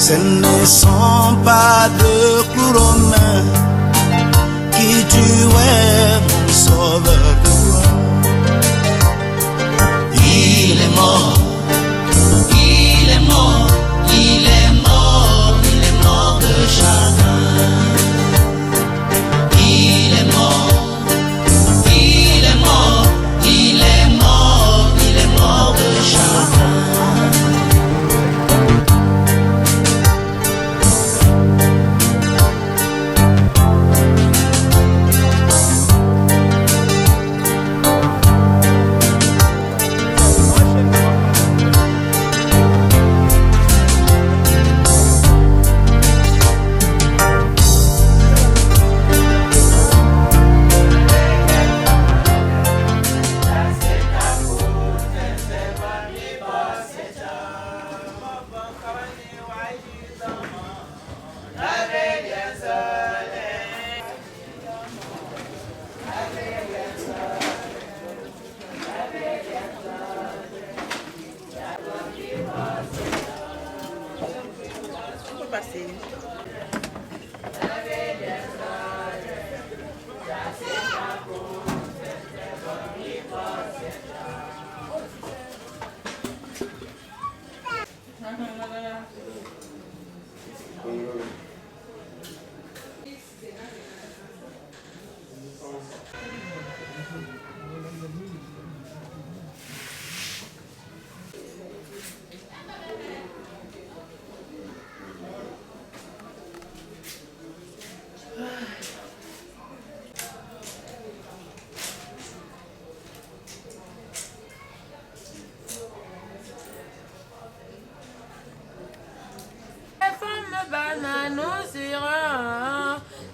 Ce ne sont pas de couronnes qui tuaient mon sauveur de gloire. Il est mort, il est mort, il est mort, il est mort de chagrin. Il est mort, il est mort, il est mort, il est mort de chagrin.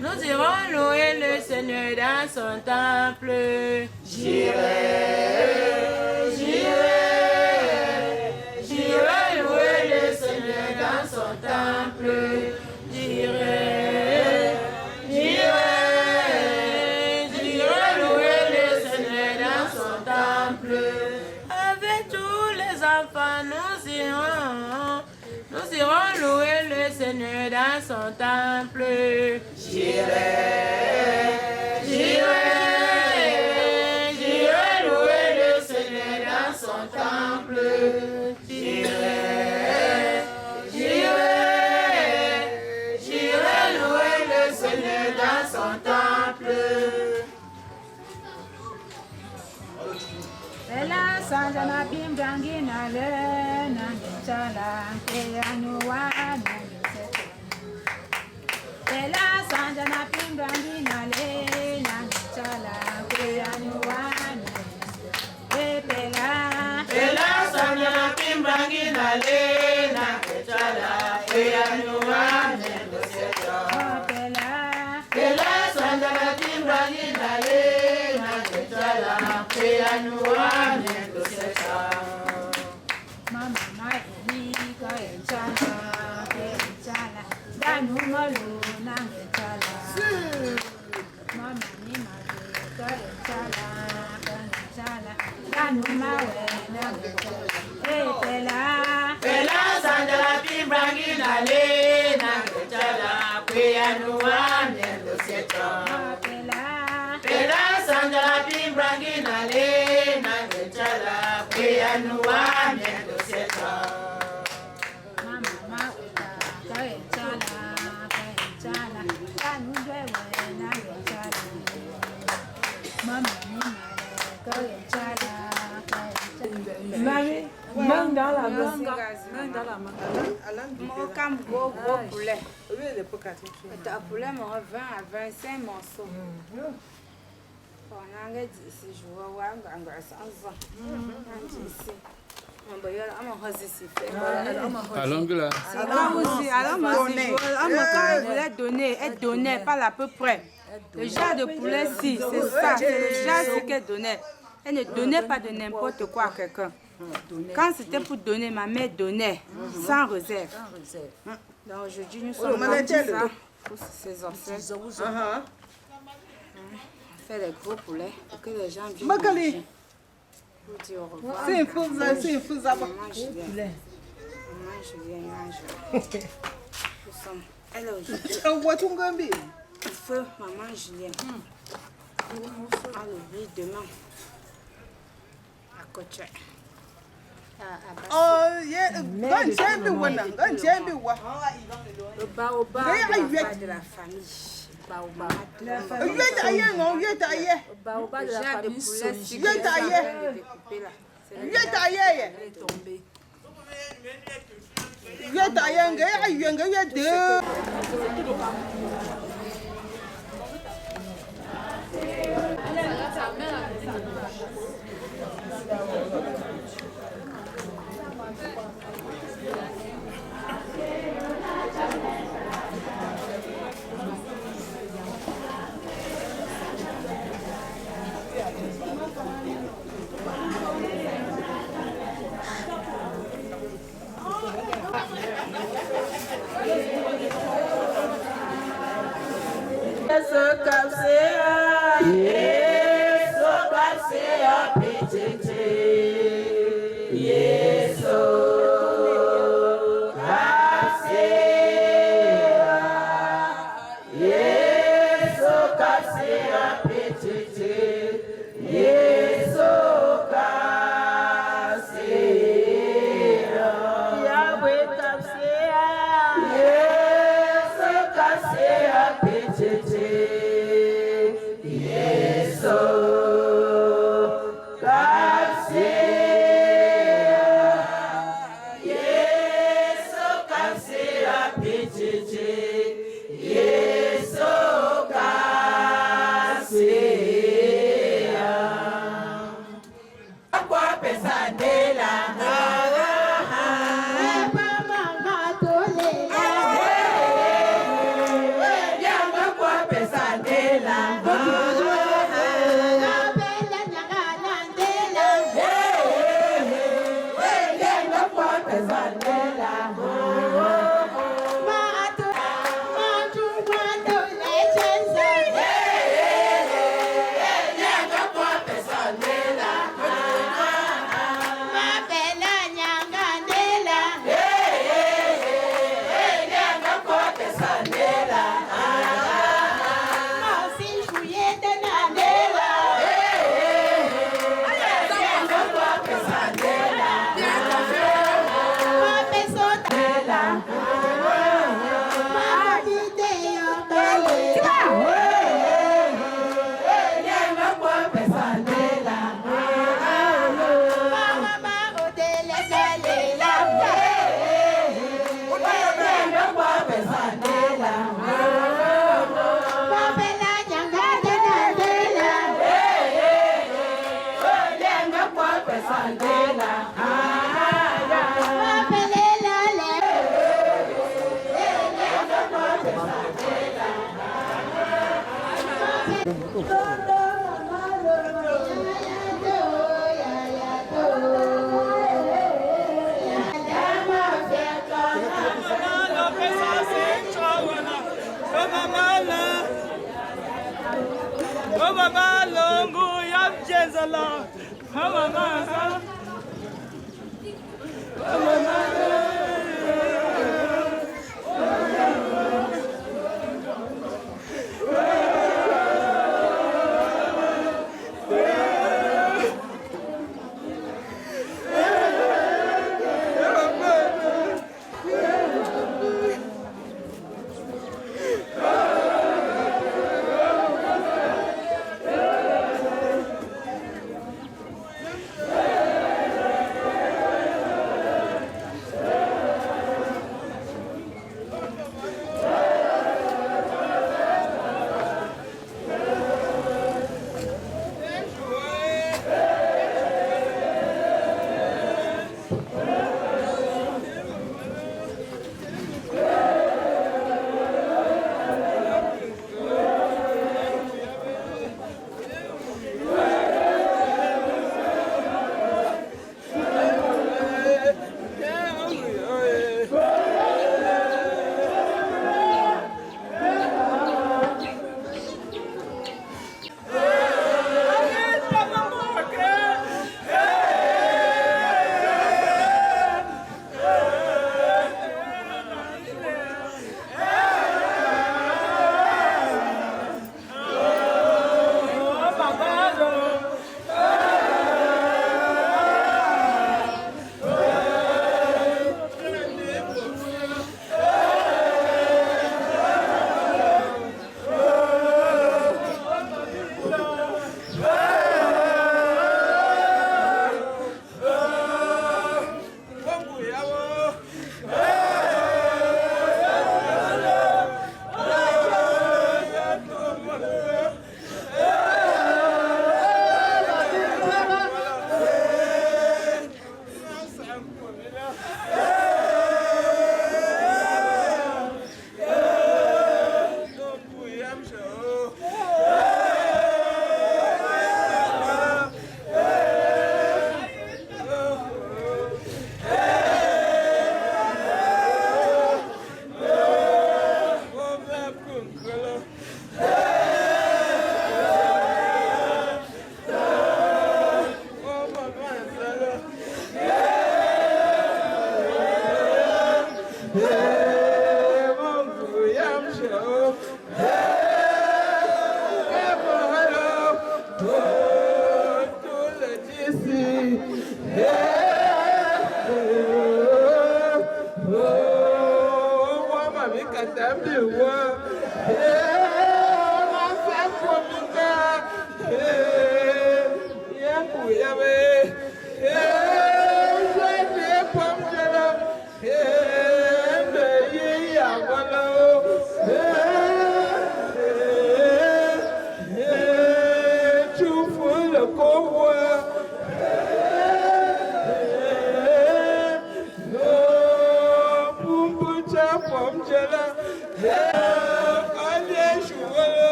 Nous irons louer le Seigneur dans son temple. J'irai louer le Seigneur dans son temple. J'irai louer le Seigneur dans son temple. Avec tous les enfants, nous irons louer le Seigneur dans son temple. J'irai louer le Seigneur dans son temple. J'irai louer le Seigneur dans son temple. Ela sanjana pimbrangi na le na chala ke anuwa na sete. Ela sanjana pimbrangi na le na chala ke anuwa na sete. Ela sanjana pimbrangi na le na chala ke anuwa na sete. Ela sanjana pimbrangi na le na chala ke anuwa na sete. Mama mai ni ka chala ke chala danu malu na chala. Mama ni ma ka chala danu mawe na chala. Ela sanjana pimbrangi na le na chala ke anuwa na sete. Ela sanjana pimbrangi na le na chala ke anuwa na sete. Marie, main dans la main. Mon cam gros poulet. Oui, les pocatés. Un poulet, mon 20 à 25 morceaux. On a dit ici, je vois un gars sans ans. Allons là. Quand vous voulez donner, elle donnait, pas à peu près. Le genre de poulet-ci, c'est ça, c'est le genre qu'elle donnait. Elle ne donnait pas de n'importe quoi à quelqu'un. Quand c'était pour donner, ma mère donnait, sans réserve. Donc aujourd'hui, nous sommes partis ça pour ces enfants. On fait les gros poulets pour que les gens viennent manger. Pour dire au revoir. C'est fou, ça. On mange bien. On mange Julien. Nous sommes. Elle est aujourd'hui. Feu, maman Julien. À l'oubli demain. À Cocha. Oh, yeah. Don't change the one. Don't change the one. Le baobab de la famille. Baobab. You ain't taillé, non? You ain't taillé. Baobab de la famille. You ain't taillé. You ain't taillé. You ain't taillé. You ain't taillé.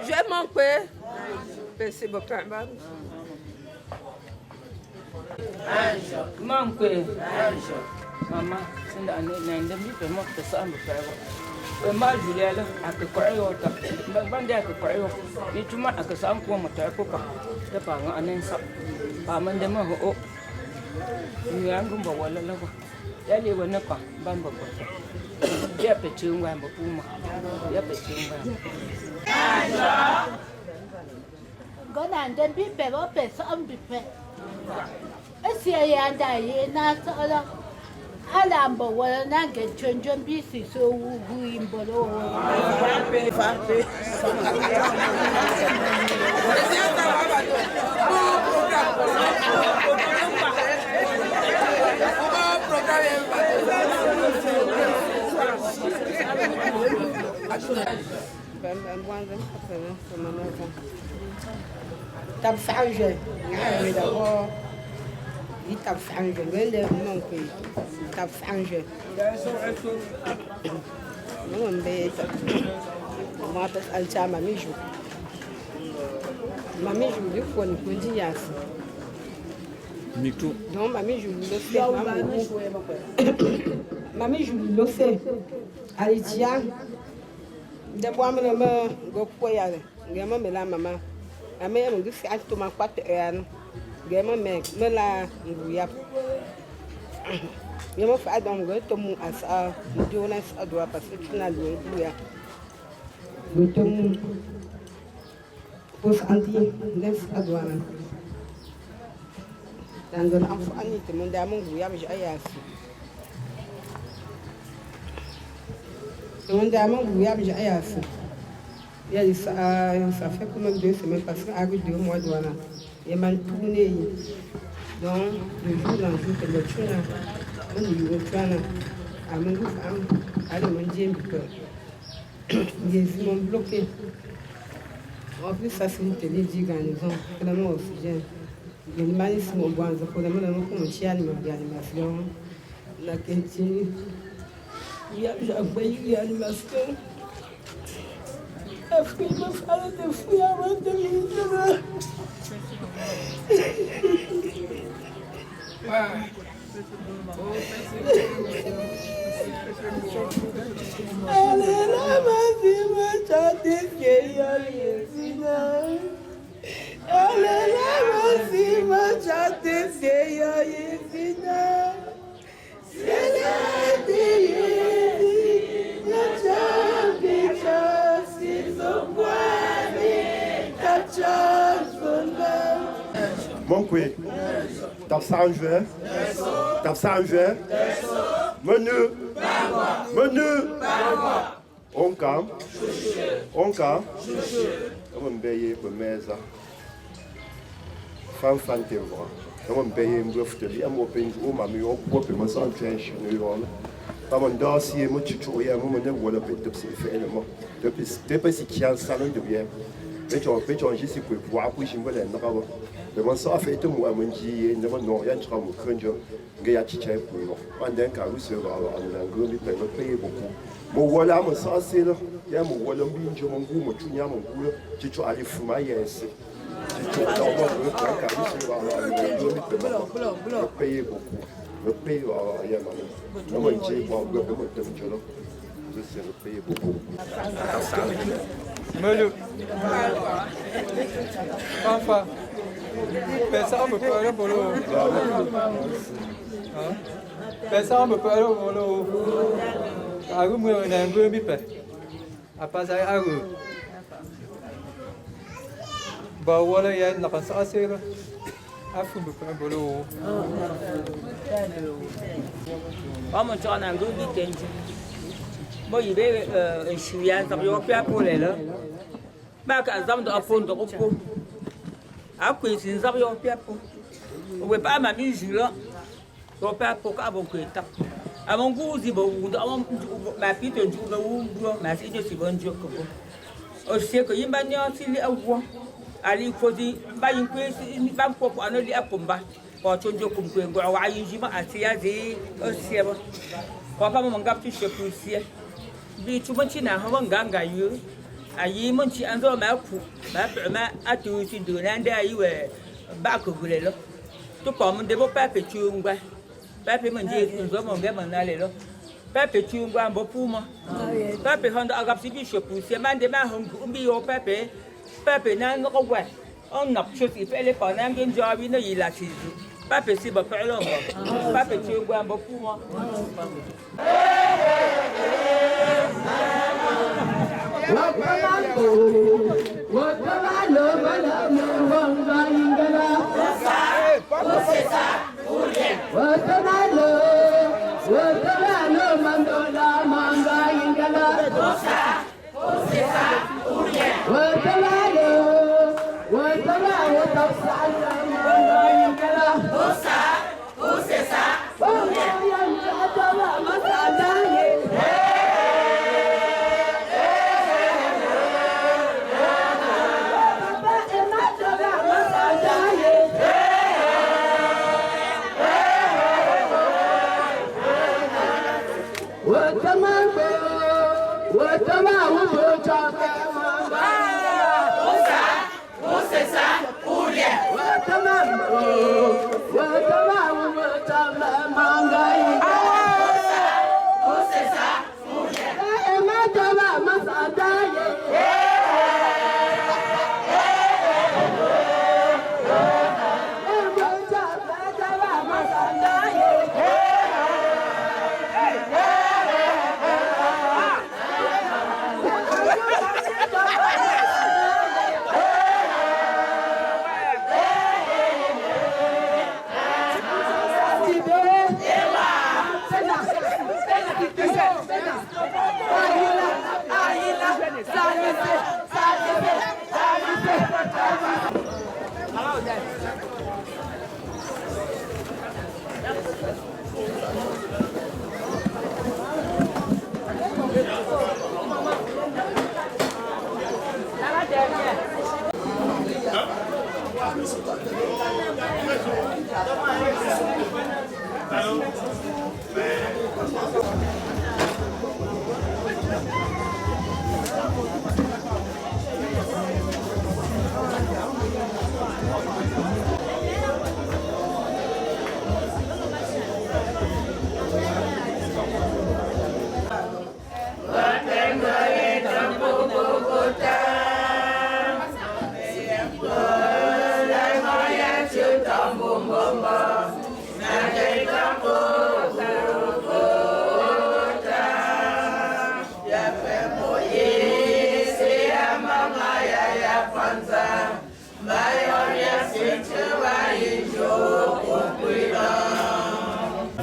Je m'en peux. C'est bon, Manque. Maman, c'est dans les demi de mon personne. Ma Julia, à que Coréota, Bandé à que Coréo, et tu m'as à que ça me pour mon terre-coca, de parents en un sac. Pas mon démon, oh, il y a un gumbo, voilà, là-bas. Elle est one up, Bambo. Y'a petit ou un bouma, y'a petit ou un. Gonan den bi pe bo pe so bi pe. Esi ya dai na so la. Ala mbo wala na ge chonjon bi si so wu imbo lo. Fa pe. Tập phản rồi, người ta có đi tập phản rồi, người ta mong quỳ tập phản rồi. Nó làm bê tập, mà tập ăn cha mà mi dù đi quần gì à? Micro. Donc mà mi dù le fait, mà mi dù le fait. Allez tiens, de bois me le go quoi ya, gamin me la maman. A mẹ mình cứ phải tụi mang quát tiền, ghé mà mẹ là người yap, nhưng mà phải đồng với tụi mình à sao, mình này sao đùa, parce que tu n'as rien dit à, với tụi mình, pour anti, nên sao đùa này, dan don am fu ani tụi mình đã mong người yap vậy à, tụi mình đã mong người yap vậy à. Ça fait quand même 2 semaines parce qu'avec 2 mois de voilà. Il m'a tourné. Donc, le jour dans le jour que le tue, on y va à mon femme, à manger un peu. Ils m'ont bloqué. En plus, ça c'est une télé d'organisation, vraiment oxygène. Il y a des malaises mon bois, pour le moment, comme chien, l'animation, la quintine. Il y a l'animation. A fui me fala de fui a manda minha. Mon couille, t'as ça en jouer? T'as ça en jouer? Menu, on calme, on me paye pour mesa. Fan te voir. On me paye un bluff de vie, on paye un mami, on peut me sentir chez nous. On dossier, moi tu trouves, moi je vois le petit fait le mot. Depuis ce qui a un salon de bien. Mais tu as fait un geste pour pouvoir coucher une bonne endroit. Le monde ça fait tout moi mon dit ne me non rien tu vas me craindre que ya chicha pour moi. On d'un cas où se va en anglais mais peut payer beaucoup. Mon voilà mon ça c'est là. Ya mon voilà bien je mon goût mon tunya mon goût tu tu aller fumer yes. Tu tu dans mon cas où se va en anglais mais peut payer beaucoup. Le payer ya maman. Non mon dit moi je peux te dire là. Je sais le payer beaucoup. Melu. Enfin. Pensava me parler pour l'eau. Pensava me parler pour l'eau. Aku moi on a un peu bipé. Apa saya aku. Bawa lah ya nak pasal asal. Aku me parler pour l'eau. Vamos a un groupe de tension. Moi il est un chien ça veut pas pour les là. Mais quand ça me doit fondre au pot. Après, c'est une zone qui est pour. On ne peut pas m'amuser là. On ne peut pas pour qu'à mon côté. À mon goût, je ma fille te dit que ma fille est bonne Dieu. On sait que il m'a dit qu'il est à voir. Ali faut dire, bah il peut, il va pour aller à combat. Pour changer comme que on va y jouer à tirer aussi. Papa mon gars tu sais plus si. Bi tu m'as dit na on ganga yo. Ayi mon chi ando ma ku ma atu ti do na nda ayi we ba ko gule lo to ko mo de bo pa pe chu ngwa pa pe mon je nzo mo nge mo na le lo pa pe chu ngwa mbo pu mo pa pe hondo agap si bi shop si man de ma hon bi yo pa pe na no ko wa on nak chu si pe le pa na nge njo bi no yi la si pa pe si ba pe lo mo pa pe chu ngwa mbo pu mo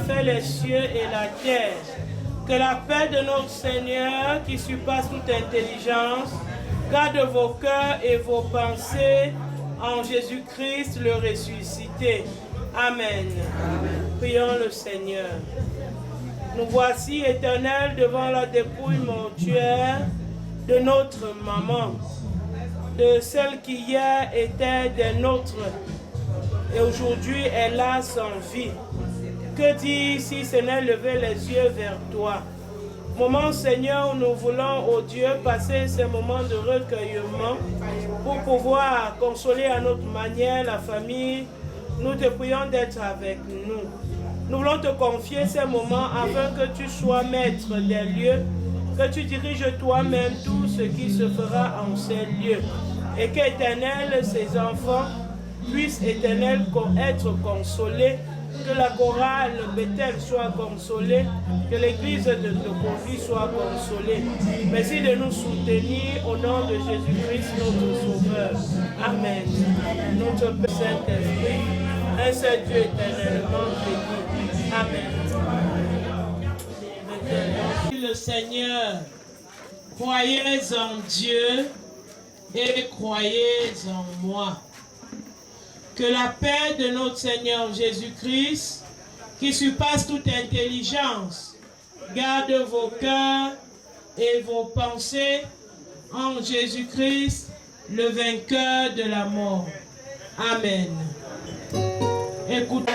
fait les cieux et la terre. Que la paix de notre Seigneur, qui surpasse toute intelligence, garde vos cœurs et vos pensées en Jésus-Christ le ressuscité. Amen. Prions le Seigneur. Nous voici, Éternel, devant la dépouille mortuaire de notre maman, de celle qui hier était des nôtres et aujourd'hui elle a sans vie. Que dire si ce n'est lever les yeux vers toi? Moment, Seigneur, où nous voulons, ô Dieu, passer ces moments de recueillement pour pouvoir consoler à notre manière la famille. Nous te prions d'être avec nous. Nous voulons te confier ces moments afin que tu sois maître des lieux, que tu diriges toi-même tout ce qui se fera en ces lieux. Et qu'Éternel, ces enfants, puissent, Éternel, être consolés, que la chorale Bethel soit consolée, que l'église de Tokovi soit consolée. Merci de nous soutenir au nom de Jésus-Christ, notre Sauveur. Amen. Notre Père Saint-Esprit, un seul Dieu éternellement béni. Amen. Le Seigneur, croyez en Dieu et croyez en moi. Que la paix de notre Seigneur Jésus-Christ, qui surpasse toute intelligence, garde vos cœurs et vos pensées en Jésus-Christ, le vainqueur de la mort. Amen. Écoutez.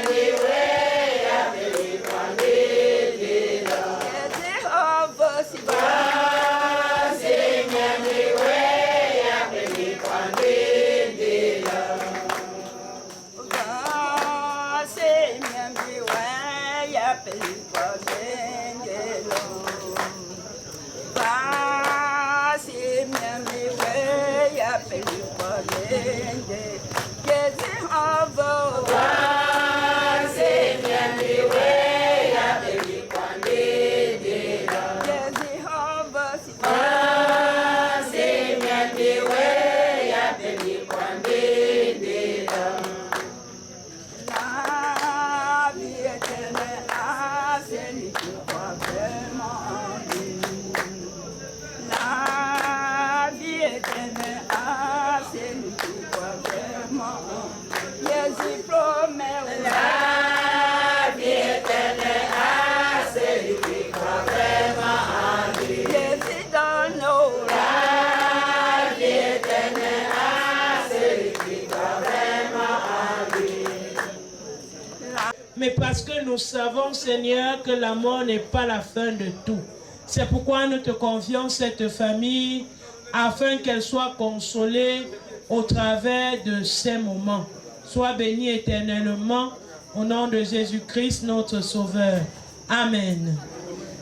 Mais parce que nous savons, Seigneur, que la mort n'est pas la fin de tout. C'est pourquoi nous te confions cette famille afin qu'elle soit consolée au travers de ces moments. Sois béni éternellement au nom de Jésus-Christ, notre Sauveur. Amen.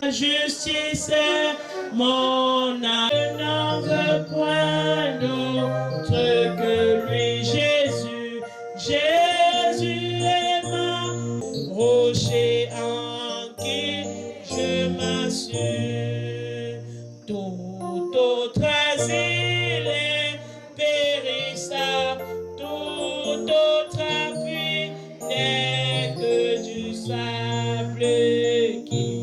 La justice est mon âme, je n'en veux point d'autre que lui, Jésus. Jésus est mon rocher en qui je m'assure. Tout autre asile est périssable, tout autre appui n'est que du sable qui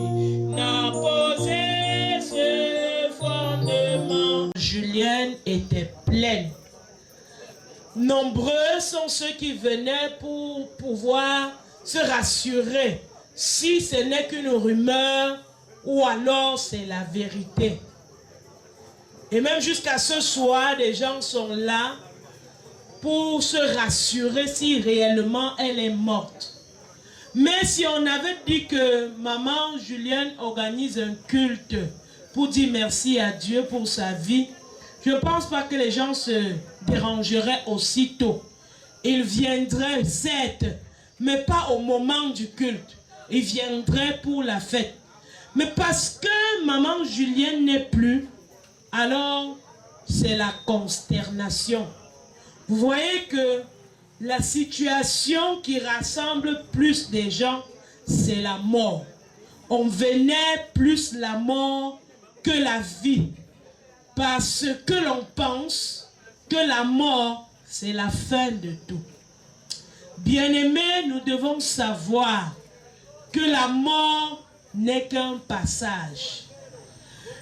n'a posé ce fondement. Julienne était pleine. Nombreux sont ceux qui venaient pour pouvoir se rassurer si ce n'est qu'une rumeur ou alors c'est la vérité. Et même jusqu'à ce soir, des gens sont là pour se rassurer si réellement elle est morte. Mais si on avait dit que maman Julienne organise un culte pour dire merci à Dieu pour sa vie, je ne pense pas que les gens se dérangeraient aussitôt. Ils viendraient, certes, mais pas au moment du culte. Ils viendraient pour la fête. Mais parce que maman Julienne n'est plus, alors c'est la consternation. Vous voyez que la situation qui rassemble plus des gens, c'est la mort. On vénère plus la mort que la vie. Parce que l'on pense que la mort, c'est la fin de tout. Bien-aimés, nous devons savoir que la mort n'est qu'un passage.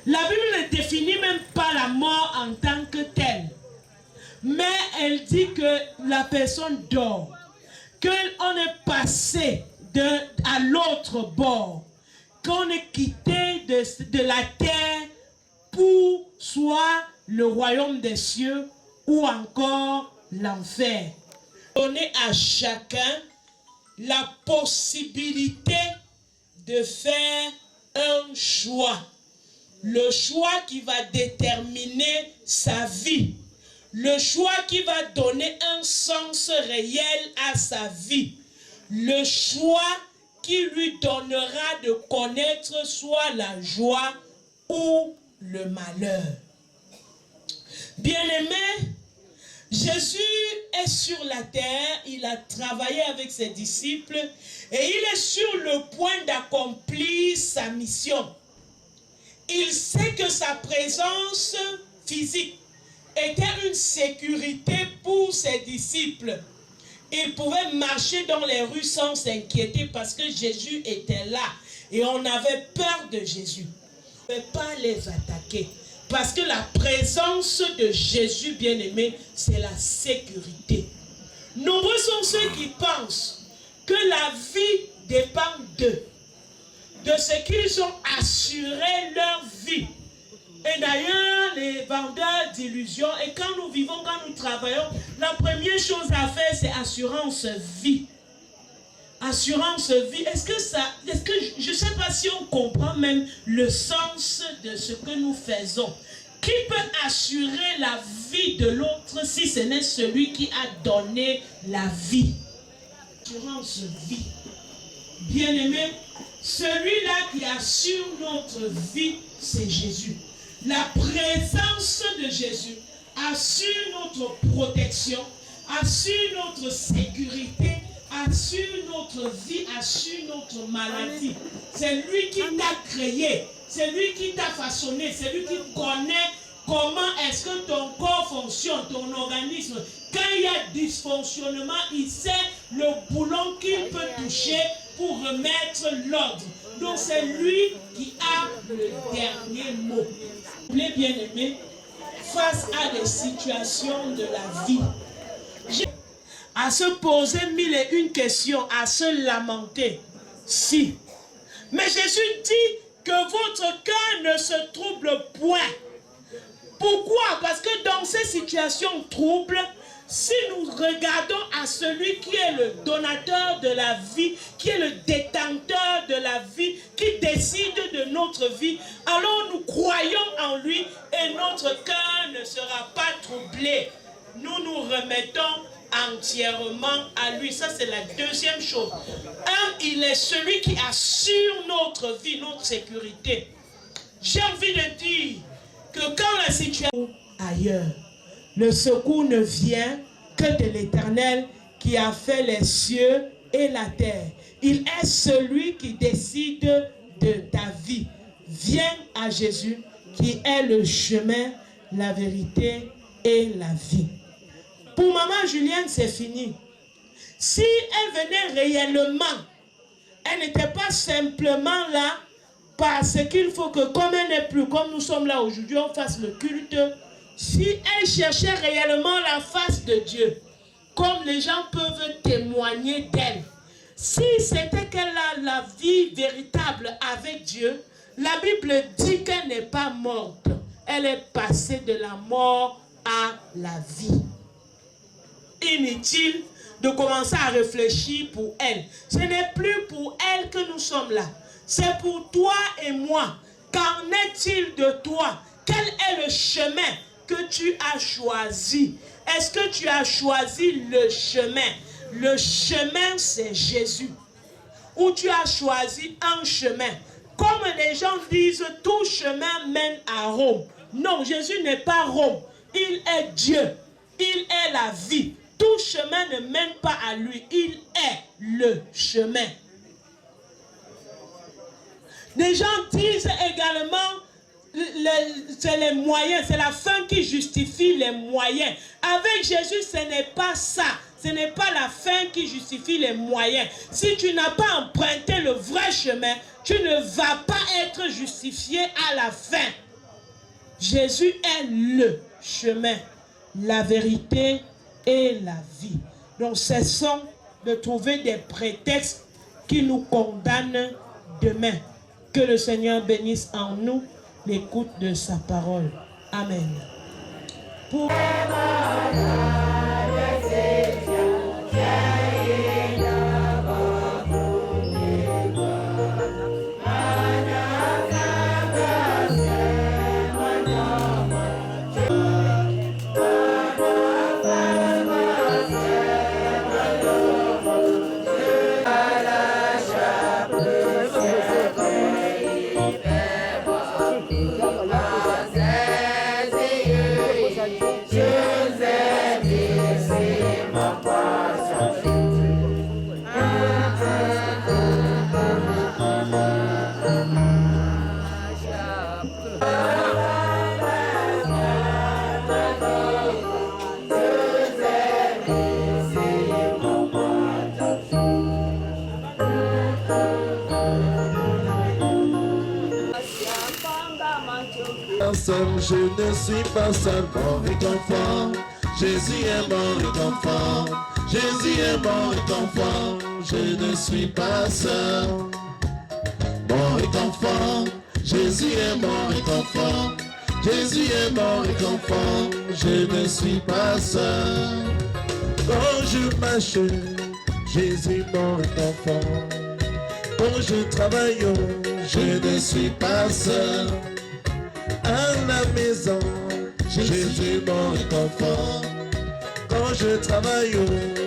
La Bible ne définit même pas la mort en tant que telle. Mais elle dit que la personne dort. Qu'on est passé à l'autre bord. Qu'on est quitté de la terre pour soit le royaume des cieux ou encore l'enfer. Donner à chacun la possibilité de faire un choix. Le choix qui va déterminer sa vie. Le choix qui va donner un sens réel à sa vie. Le choix qui lui donnera de connaître soit la joie ou le malheur. Bien-aimé, Jésus est sur la terre, il a travaillé avec ses disciples et il est sur le point d'accomplir sa mission. Il sait que sa présence physique était une sécurité pour ses disciples. Ils pouvaient marcher dans les rues sans s'inquiéter parce que Jésus était là et on avait peur de Jésus. On ne pouvait pas les attaquer. Parce que la présence de Jésus, bien-aimé, c'est la sécurité. Nombreux sont ceux qui pensent que la vie dépend d'eux, de ce qu'ils ont assuré leur vie. Et d'ailleurs, les vendeurs d'illusions, et quand nous vivons, quand nous travaillons, la première chose à faire, c'est assurance vie. Assurance vie, je ne sais pas si on comprend même le sens de ce que nous faisons. Qui peut assurer la vie de l'autre si ce n'est celui qui a donné la vie? Assurance vie. Bien-aimé, celui-là qui assure notre vie, c'est Jésus. La présence de Jésus assure notre protection, assure notre sécurité, assure notre vie, assure notre maladie. C'est lui qui t'a créé, c'est lui qui t'a façonné, c'est lui qui connaît comment est-ce que ton corps fonctionne, ton organisme. Quand il y a dysfonctionnement, il sait le boulon qu'il peut toucher pour remettre l'ordre. Donc c'est lui qui a le dernier mot. Les bien-aimés, face à des situations de la vie, à se poser mille et une questions, à se lamenter. Si. Mais Jésus dit que votre cœur ne se trouble point. Pourquoi? Parce que dans ces situations troubles, si nous regardons à celui qui est le donateur de la vie, qui est le détenteur de la vie, qui décide de notre vie, alors nous croyons en lui et notre cœur ne sera pas troublé. Nous nous remettons entièrement à lui. Ça, c'est la deuxième chose. Il est celui qui assure notre vie, notre sécurité. J'ai envie de dire que quand la situation est ailleurs, le secours ne vient que de l'Éternel qui a fait les cieux et la terre. Il est celui qui décide de ta vie. Viens à Jésus qui est le chemin, la vérité et la vie. Pour maman Julienne, c'est fini. Si elle venait réellement, elle n'était pas simplement là parce qu'il faut que, comme elle n'est plus, comme nous sommes là aujourd'hui, on fasse le culte. Si elle cherchait réellement la face de Dieu, comme les gens peuvent témoigner d'elle, si c'était qu'elle a la vie véritable avec Dieu, la Bible dit qu'elle n'est pas morte. Elle est passée de la mort à la vie. Inutile de commencer à réfléchir pour elle. Ce n'est plus pour elle que nous sommes là. C'est pour toi et moi. Qu'en est-il de toi? Quel est le chemin que tu as choisi? Est-ce que tu as choisi le chemin? Le chemin, c'est Jésus. Ou tu as choisi un chemin? Comme les gens disent, tout chemin mène à Rome. Non, Jésus n'est pas Rome. Il est Dieu. Il est la vie. Tout chemin ne mène pas à lui. Il est le chemin. Les gens disent également, c'est les moyens, c'est la fin qui justifie les moyens. Avec Jésus, ce n'est pas ça. Ce n'est pas la fin qui justifie les moyens. Si tu n'as pas emprunté le vrai chemin, tu ne vas pas être justifié à la fin. Jésus est le chemin, la vérité et la vie. Donc cessons de trouver des prétextes qui nous condamnent demain. Que le Seigneur bénisse en nous l'écoute de sa parole. Amen. Pour... Je ne suis pas seul, mort et enfant. Jésus est mort et enfant. Jésus est mort et enfant. Je ne suis pas seul. Mort et enfant. Jésus est mort et enfant. Jésus est mort et enfant. Je ne suis pas seul. Quand je marche, Jésus mort et enfant. Quand je travaille, je ne suis pas seul. À la maison, Jésus mort et enfant. Quand je travaille,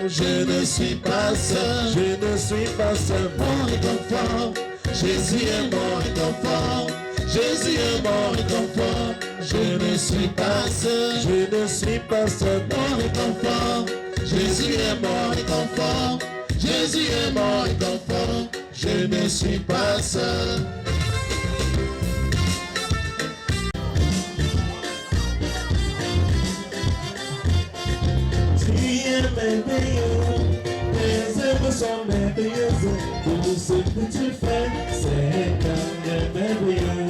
je ne suis pas seul. Je ne suis pas seul, mort et enfant. Jésus est mort et enfant. Jésus est mort et enfant. Je ne suis pas seul. Je ne suis pas seul, mort et enfant. Jésus est mort et enfant. Jésus est mort et enfant. Je ne suis pas seul. Merveilleux, tes œuvres sont merveilleuses, tout ce que tu fais, c'est merveilleux.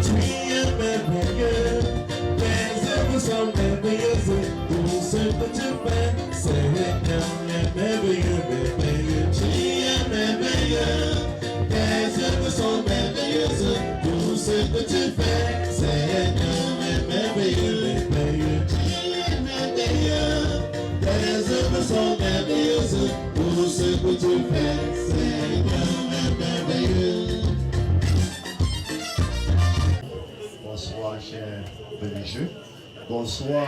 Tu es merveilleux, tes œuvres sont merveilleuses, tout ce que tu fais, c'est merveilleux, merveilleux. Tu es merveilleux, tes œuvres sont merveilleuses, tout ce que tu fais, c'est merveilleux, merveilleux. Tu es merveilleux. Les œuvres sont merveilleuses, tout ce que tu fais, c'est merveilleux. Bonsoir, chers religieux. Bonsoir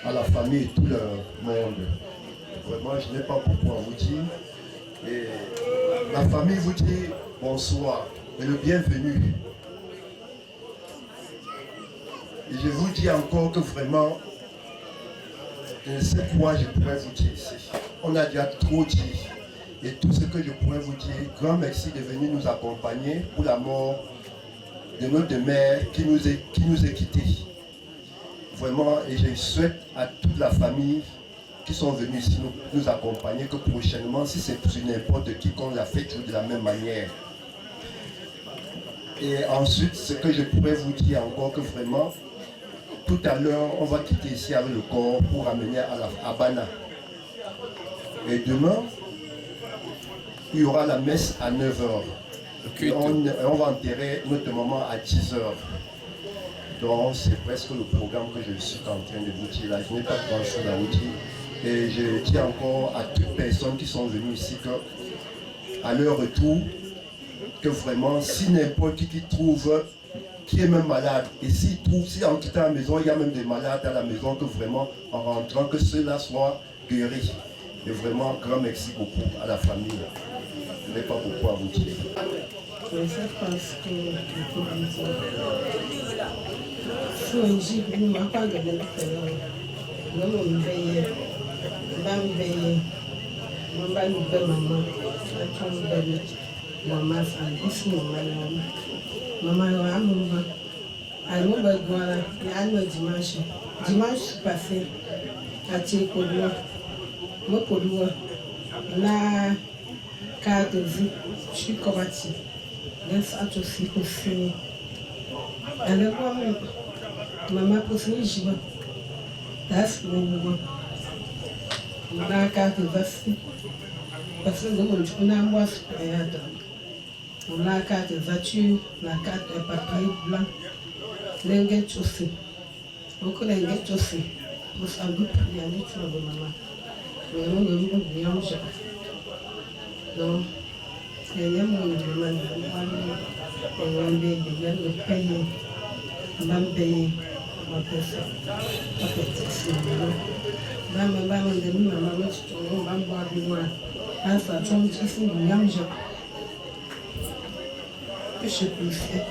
à la famille et tout le monde. Vraiment, je n'ai pas beaucoup à vous dire. Et la famille vous dit bonsoir et le bienvenu. Et je vous dis encore que vraiment, je ne sais quoi je pourrais vous dire ici. On a déjà trop dit. Et tout ce que je pourrais vous dire, grand merci de venir nous accompagner pour la mort de notre mère qui nous est quittés. Vraiment, et je souhaite à toute la famille qui sont venus ici nous accompagner que prochainement, si c'est pour n'importe qui, qu'on l'a fait toujours de la même manière. Et ensuite, ce que je pourrais vous dire encore, que vraiment, tout à l'heure, on va quitter ici avec le corps pour ramener à Bana. Et demain, il y aura la messe à 9h. On va enterrer notre maman à 10h. Donc c'est presque le programme que je suis en train de vous dire là. Je n'ai pas grand chose à vous dire. Et je dis encore à toutes les personnes qui sont venues ici que, à leur retour, que vraiment, si n'importe qui trouve, qui est même malade, et si en quittant la maison, il y a même des malades à la maison, que vraiment, en rentrant, que ceux-là soient guéris. Et vraiment, grand merci beaucoup à la famille. Je n'ai pas beaucoup à vous dire. Je ne sais pas ce que je peux vous dire. Je suis un gîte, je ne pas de l'extérieur. Je me veille, je me veille. Je me veille, maman. Je me veille. Maman, c'est maman, dimanche passé, à Tchékodoua, carte vie, je suis combattu. Laisse à tout ce que c'est. Elle est quoi, maman, pour finir, je vais. That's what na carte vasi. Parce que nous avons un on a carte voiture, la carte papier blanc. L'engagement aussi. On connaît l'engagement aussi. Pour ça, nous prions les choses de maman. Mais nous ne pouvons pas manger. Donc, il y a un monde de maman. On va le payer. On va payer. On va faire ça. On va faire ça. Maman, de nous, maman, on va boire du noir. À ça, on dit qu'il faut manger. Je peux faire.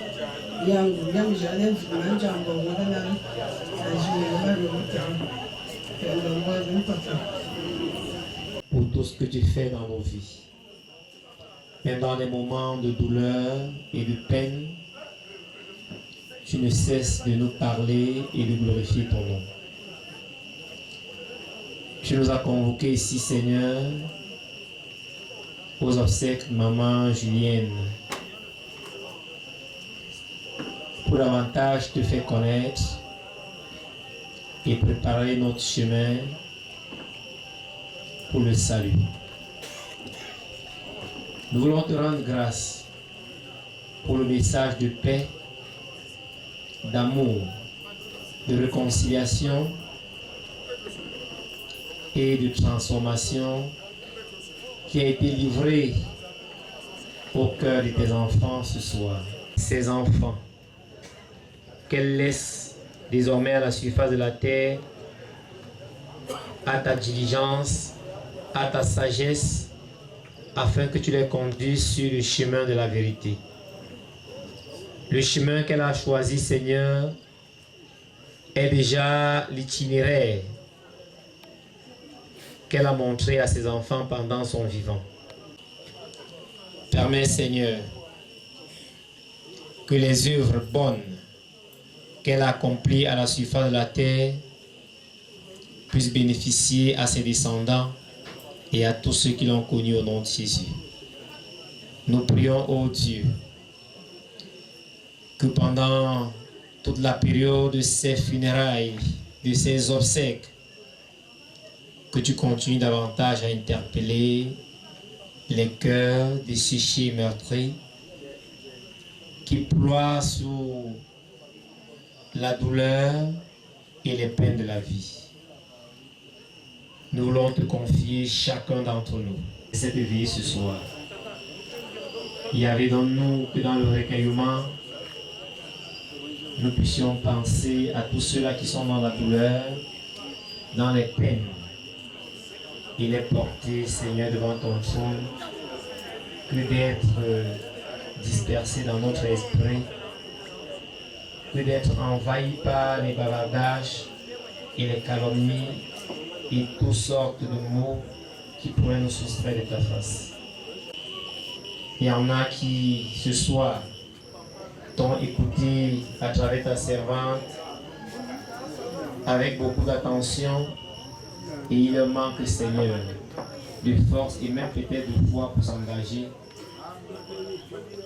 Pour tout ce que tu fais dans nos vies. Même dans les moments de douleur et de peine, tu ne cesses de nous parler et de glorifier ton nom. Tu nous as convoqués ici, Seigneur, aux obsèques de maman Julienne, pour davantage te faire connaître et préparer notre chemin pour le salut. Nous voulons te rendre grâce pour le message de paix, d'amour, de réconciliation et de transformation qui a été livré au cœur de tes enfants ce soir. Ces enfants qu'elle laisse désormais à la surface de la terre, à ta diligence, à ta sagesse, afin que tu les conduises sur le chemin de la vérité. Le chemin qu'elle a choisi, Seigneur, est déjà l'itinéraire qu'elle a montré à ses enfants pendant son vivant. Permets, Seigneur, que les œuvres bonnes qu'elle a accomplies à la surface de la terre puissent bénéficier à ses descendants et à tous ceux qui l'ont connu au nom de Jésus. Nous prions, ô Dieu, que pendant toute la période de ces funérailles, de ces obsèques, que tu continues davantage à interpeller les cœurs desséchés et meurtris qui ploient sous la douleur et les peines de la vie. Nous voulons te confier chacun d'entre nous cette vie ce soir. Il y avait dans nous que dans le recueillement, nous puissions penser à tous ceux-là qui sont dans la douleur, dans les peines, et les porter, Seigneur, devant ton trône, que d'être dispersés dans notre esprit, que d'être envahis par les bavardages et les calomnies et toutes sortes de mots qui pourraient nous soustraire de ta face. Il y en a qui, ce soir, t'ont écouté à travers ta servante avec beaucoup d'attention et il leur manque, Seigneur, de force et même peut-être de foi pour s'engager.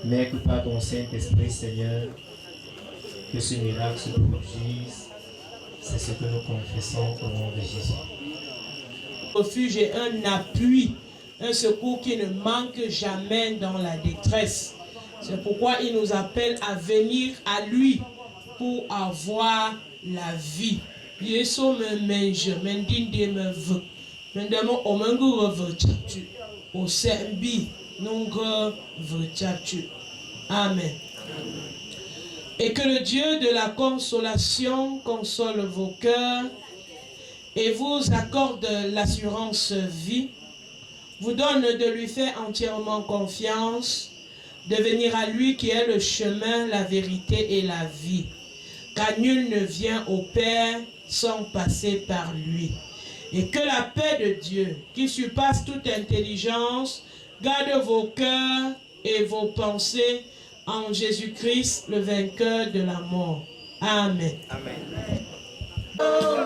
Mais que par ton Saint-Esprit, Seigneur, que ce miracle se produise. C'est ce que nous confessons au nom de Jésus. Refuge est un appui, un secours qui ne manque jamais dans la détresse. C'est pourquoi il nous appelle à venir à lui pour avoir la vie. Yesu me mange, mendinde me veut. Mendemo omengu reverchatu. O sembi nunga verchatu. Amen. Et que le Dieu de la consolation console vos cœurs et vous accorde l'assurance vie, vous donne de lui faire entièrement confiance, de venir à lui qui est le chemin, la vérité et la vie. Car nul ne vient au Père sans passer par lui. Et que la paix de Dieu, qui surpasse toute intelligence, garde vos cœurs et vos pensées en Jésus-Christ, le vainqueur de la mort. Amen. Amen. Yo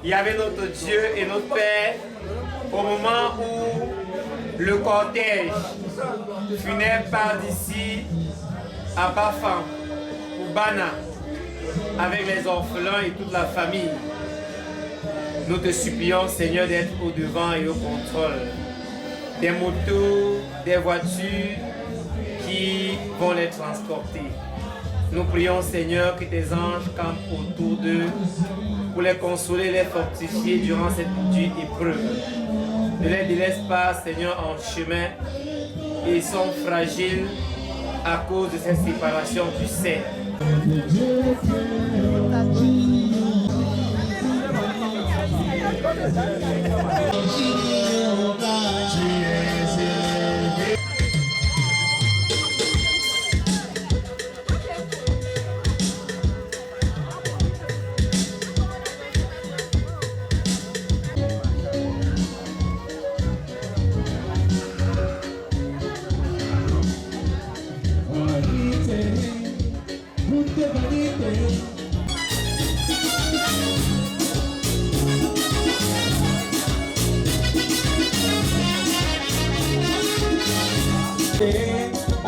Il y avait notre Dieu et notre Père au moment où le cortège funèbre part d'ici à Bafan ou Bana avec les orphelins et toute la famille. Nous te supplions, Seigneur, d'être au devant et au contrôle des motos, des voitures qui vont les transporter. Nous prions, Seigneur, que tes anges campent autour d'eux pour les consoler, les fortifier durant cette dure épreuve. Ne les délaisse pas, Seigneur, en chemin. Ils sont fragiles à cause de cette séparation, tu sais.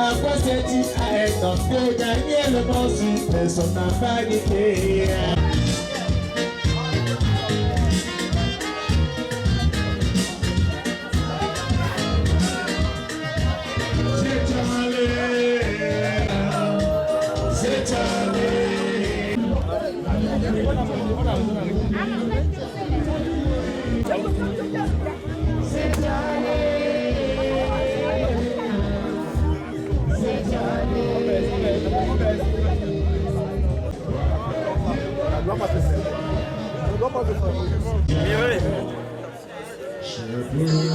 À quoi c'est-il à un homme de gagner le monde si personne n'a pas gagné? Ouais.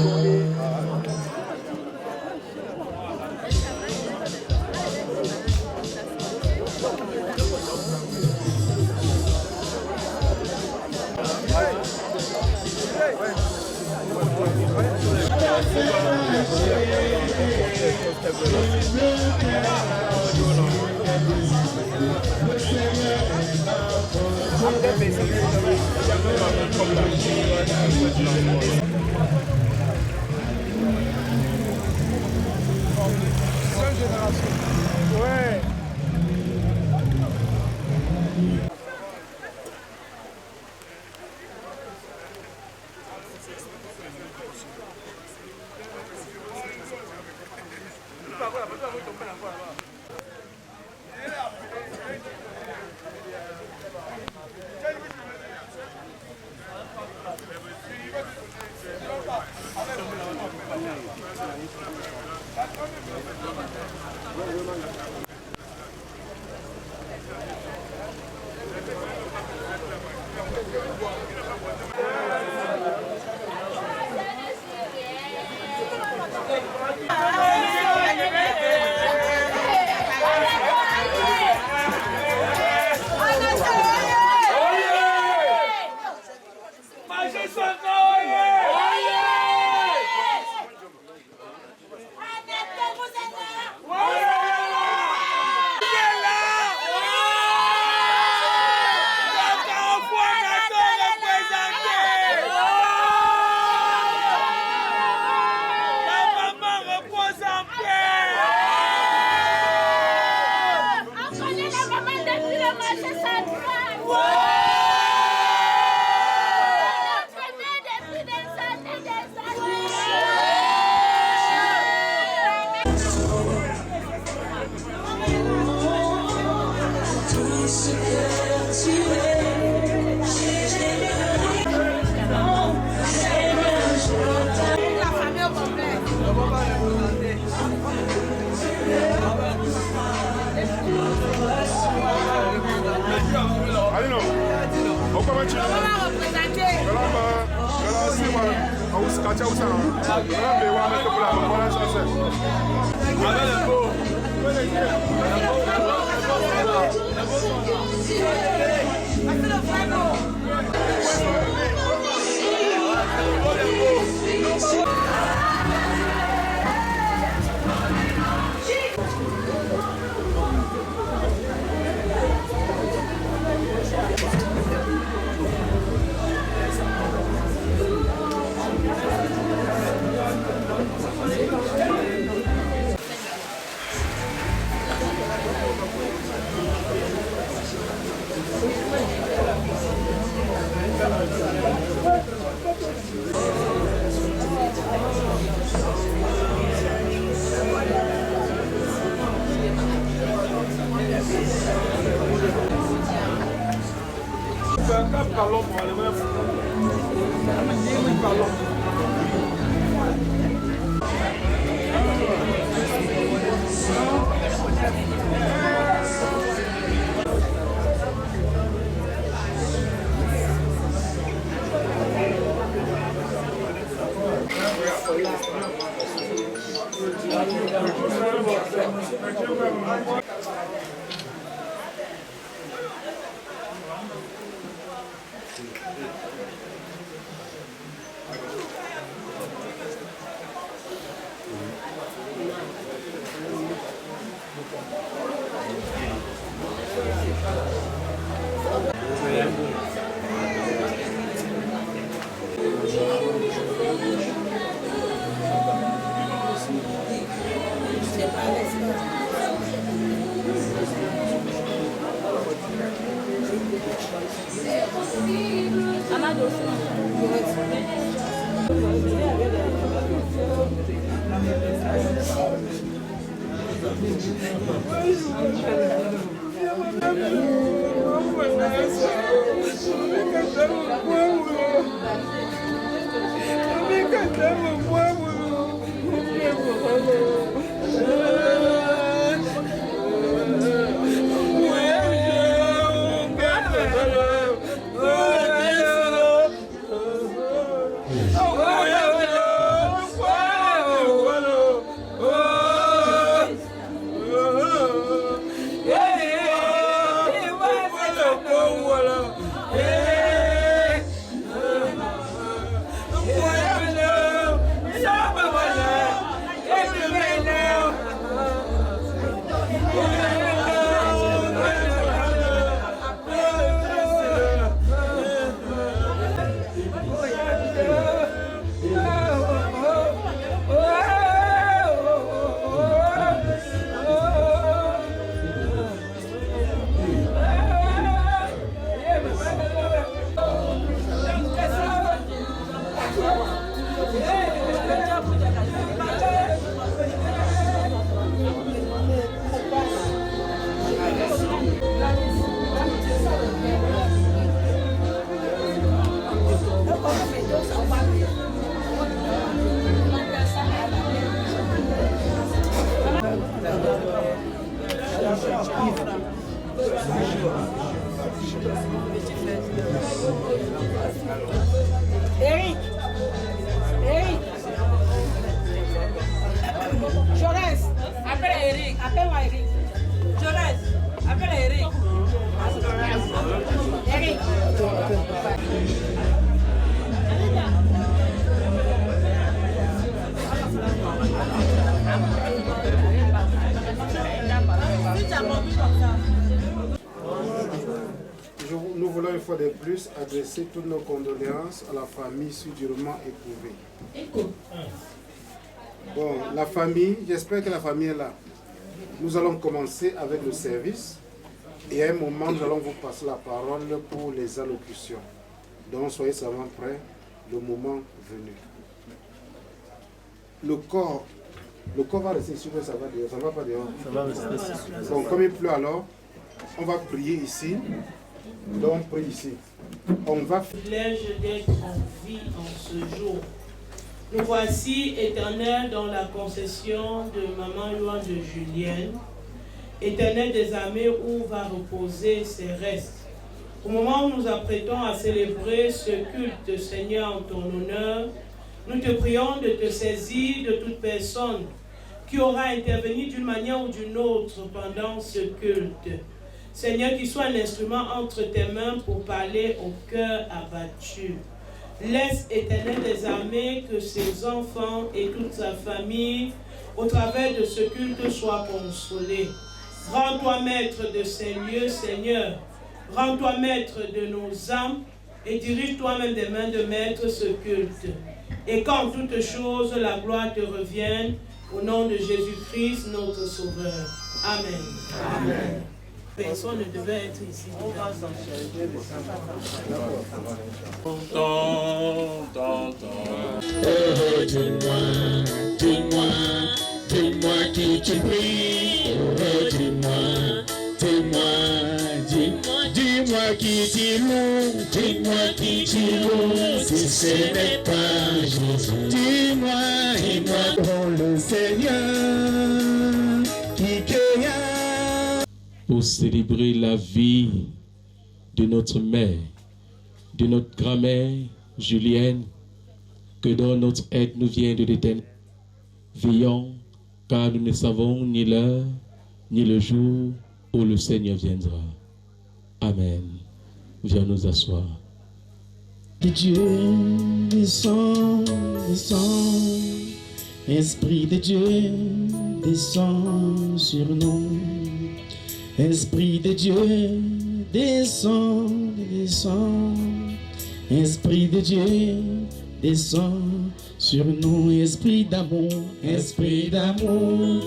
Oh, fois de plus adresser toutes nos condoléances à la famille si durement éprouvée. Bon, la famille, j'espère que la famille est là. Nous allons commencer avec le service et à un moment, nous allons vous passer la parole pour les allocutions. Donc, soyez seulement prêts, le moment venu. Le corps va rester ici, ça va dehors, ça va pas dehors. Ça va rester ici. Donc, comme il pleut alors, on va prier ici. Donc, on prie ici. On va... Privilège d'être en vie en ce jour. Nous voici, Éternel, dans la concession de Maman Louange de Julienne. Éternel des armées, où va reposer ses restes. Au moment où nous apprêtons à célébrer ce culte, Seigneur, en ton honneur, nous te prions de te saisir de toute personne qui aura intervenu d'une manière ou d'une autre pendant ce culte. Seigneur, qu'il soit un instrument entre tes mains pour parler au cœur abattu. Laisse, Éternel des armées, que ses enfants et toute sa famille, au travers de ce culte, soient consolés. Rends-toi maître de ces lieux, Seigneur. Rends-toi maître de nos âmes et dirige toi-même des mains de maître ce culte. Et qu'en toutes choses, la gloire te revienne, au nom de Jésus-Christ, notre Sauveur. Amen. Amen. Personne ne devait être ici. On va s'enchaîner. Oh, dis-moi qui tu pries. Oh, dis-moi qui tu loues. Dis-moi qui tu loues. Si ce n'est pas Jésus. Dis-moi, oh le Seigneur qui créa. Pour célébrer la vie de notre mère, de notre grand-mère Julienne, que dans notre aide nous vient de l'Éternel. Veillons, car nous ne savons ni l'heure, ni le jour où le Seigneur viendra. Amen. Viens nous asseoir. Que Dieu descend, descend. Esprit de Dieu descend sur nous. Esprit de Dieu, descend, descend. Esprit de Dieu, descend sur nous. Esprit d'amour, descend,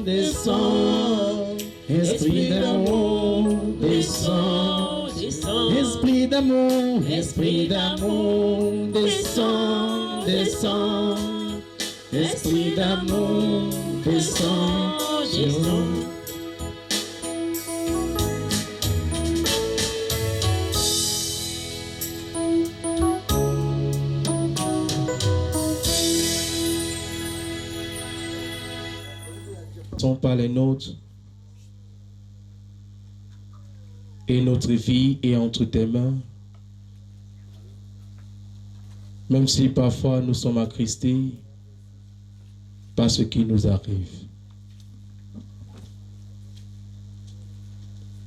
descend. Esprit d'amour, descend, descend. Esprit d'amour, descend, descend. Esprit d'amour, descend sur nous. Sont pas les nôtres et notre vie est entre tes mains, même si parfois nous sommes attristés par ce qui nous arrive.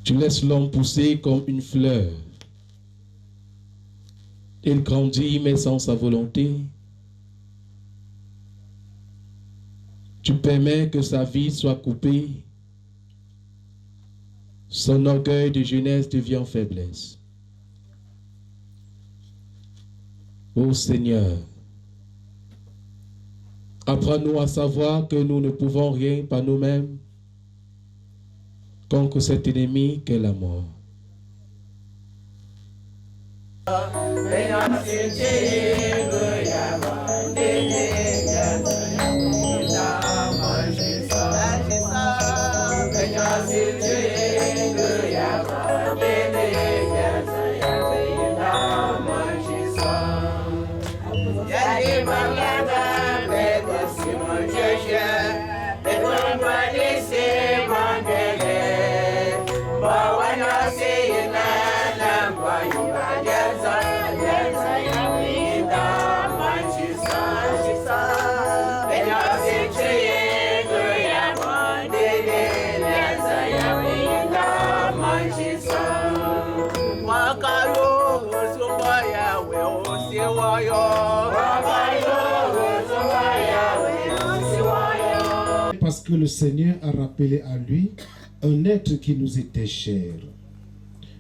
Tu laisses l'homme pousser comme une fleur. Il grandit mais sans sa volonté. Tu permets que sa vie soit coupée. Son orgueil de jeunesse devient faiblesse. Ô Seigneur, apprends-nous à savoir que nous ne pouvons rien par nous-mêmes contre cet ennemi qu'est la mort. Parce que le Seigneur a rappelé à lui un être qui nous était cher.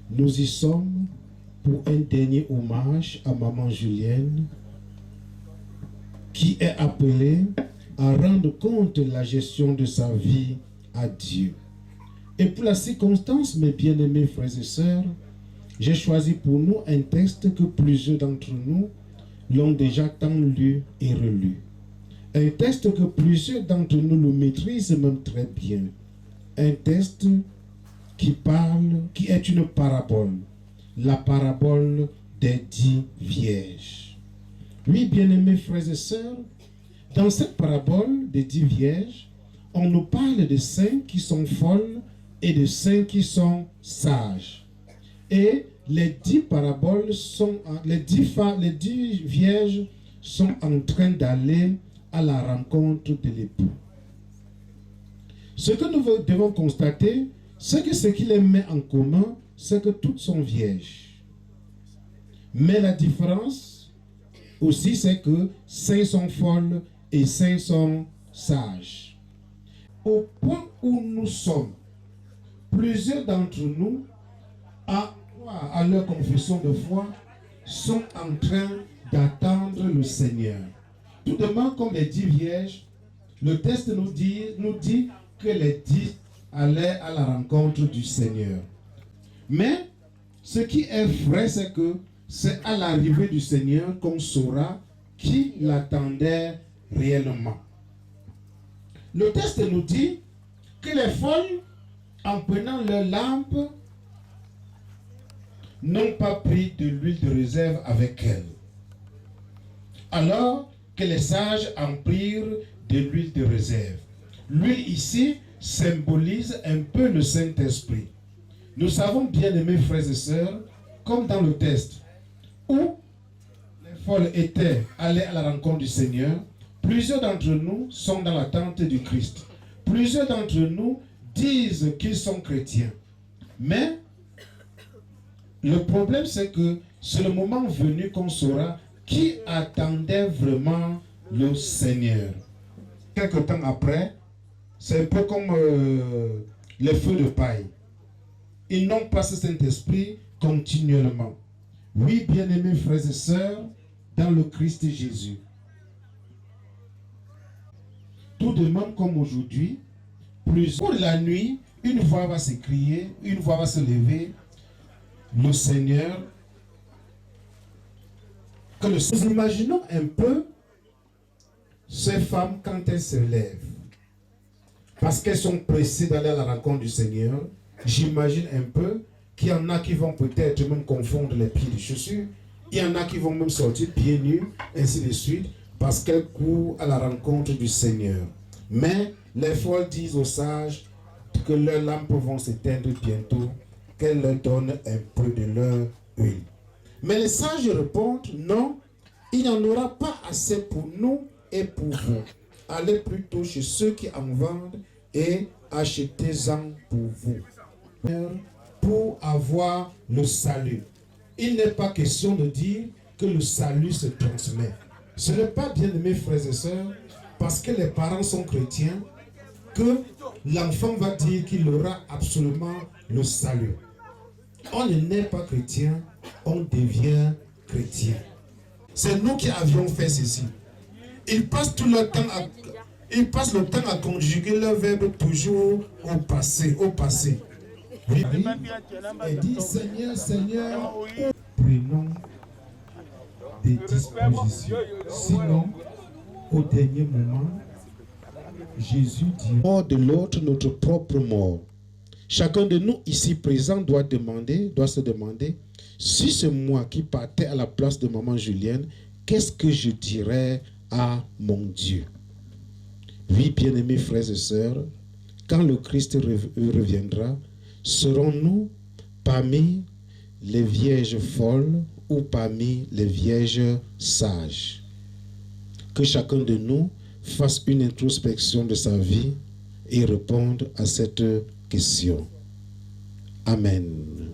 Nous y sommes pour un dernier hommage à Maman Julienne, qui est appelée à rendre compte de la gestion de sa vie à Dieu. Et pour la circonstance, mes bien-aimés frères et sœurs, j'ai choisi pour nous un texte que plusieurs d'entre nous l'ont déjà tant lu et relu. Un texte que plusieurs d'entre nous le maîtrisent même très bien. Un texte qui est une parabole. La parabole des 10 vierges. Oui, bien-aimés frères et sœurs, dans cette parabole des 10 vierges, on nous parle de 5 qui sont folles et de 5 qui sont sages. Et les 10 paraboles sont, les 10 vierges sont en train d'aller à la rencontre de l'époux. Ce que nous devons constater, c'est que ce qui les met en commun, c'est que toutes sont vierges. Mais la différence aussi, c'est que 5 sont folles et 5 sont sages. Au point où nous sommes, plusieurs d'entre nous, à leur confession de foi, sont en train d'attendre le Seigneur. Tout de même, comme les 10 vierges, le texte nous dit que les 10 allaient à la rencontre du Seigneur. Mais ce qui est vrai, c'est que c'est à l'arrivée du Seigneur qu'on saura qui l'attendait réellement. Le texte nous dit que les folles, en prenant leur lampe, n'ont pas pris de l'huile de réserve avec elles, alors que les sages en prirent de l'huile de réserve. L'huile ici symbolise un peu le Saint-Esprit. Nous savons bien, aimés frères et sœurs, comme dans le texte, où les folles étaient allées à la rencontre du Seigneur, plusieurs d'entre nous sont dans l'attente du Christ. Plusieurs d'entre nous disent qu'ils sont chrétiens. Mais le problème, c'est que c'est le moment venu qu'on saura qui attendait vraiment le Seigneur. Quelque temps après, c'est un peu comme les feux de paille. Ils n'ont pas ce Saint-Esprit continuellement. Oui, bien-aimés frères et sœurs, dans le Christ Jésus. Tout de même comme aujourd'hui, pour la nuit, une voix va s'écrier, une voix va se lever. Le Seigneur, nous imaginons un peu ces femmes quand elles se lèvent, parce qu'elles sont pressées d'aller à la rencontre du Seigneur. J'imagine un peu qu'il y en a qui vont peut-être même confondre les pieds des chaussures, il y en a qui vont même sortir pieds nus, ainsi de suite, parce qu'elles courent à la rencontre du Seigneur. Mais les folles disent aux sages que leurs lampes vont s'éteindre bientôt, qu'elles leur donnent un peu de leur huile. Mais les sages répondent, non, il n'y en aura pas assez pour nous et pour vous. Allez plutôt chez ceux qui en vendent et achetez-en pour vous, pour avoir le salut. Il n'est pas question de dire que le salut se transmet. Ce n'est pas, bien aimés frères et sœurs, parce que les parents sont chrétiens, que l'enfant va dire qu'il aura absolument le salut. On ne naît pas chrétien, on devient chrétien. C'est nous qui avions fait ceci. Ils passent tout le temps à conjuguer le verbe toujours au passé, Oui, et dit Seigneur, Seigneur, prenons des dispositions. Sinon, au dernier moment, Jésus dit, mort de l'autre, notre propre mort. Chacun de nous ici présent doit se demander, si c'est moi qui partais à la place de maman Julienne, qu'est-ce que je dirais à mon Dieu? Oui, bien-aimés frères et sœurs, quand le Christ reviendra, serons-nous parmi les vierges folles ou parmi les vierges sages? Que chacun de nous fasse une introspection de sa vie et réponde à cette question. Amen.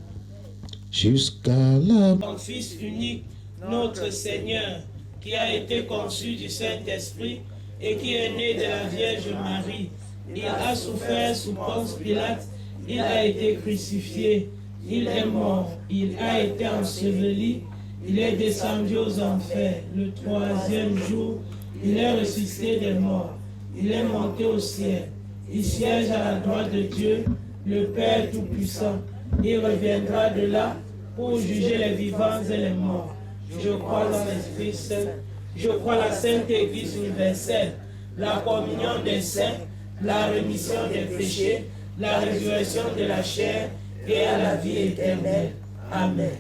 Jusqu'à la... Ton Fils unique, notre Seigneur, qui a été conçu du Saint-Esprit et qui est né de la Vierge Marie. Il a souffert sous Ponce Pilate, il a été crucifié, Il est mort, il a été enseveli, il est descendu aux enfers. Le troisième jour, il est ressuscité des morts. Il est monté au ciel. Il siège à la droite de Dieu, le Père Tout-Puissant. Il reviendra de là pour juger les vivants et les morts. Je crois dans l'Esprit Saint. Je crois la Sainte Église universelle, la communion des saints, la rémission des péchés, la résurrection de la chair et à la vie éternelle. Amen.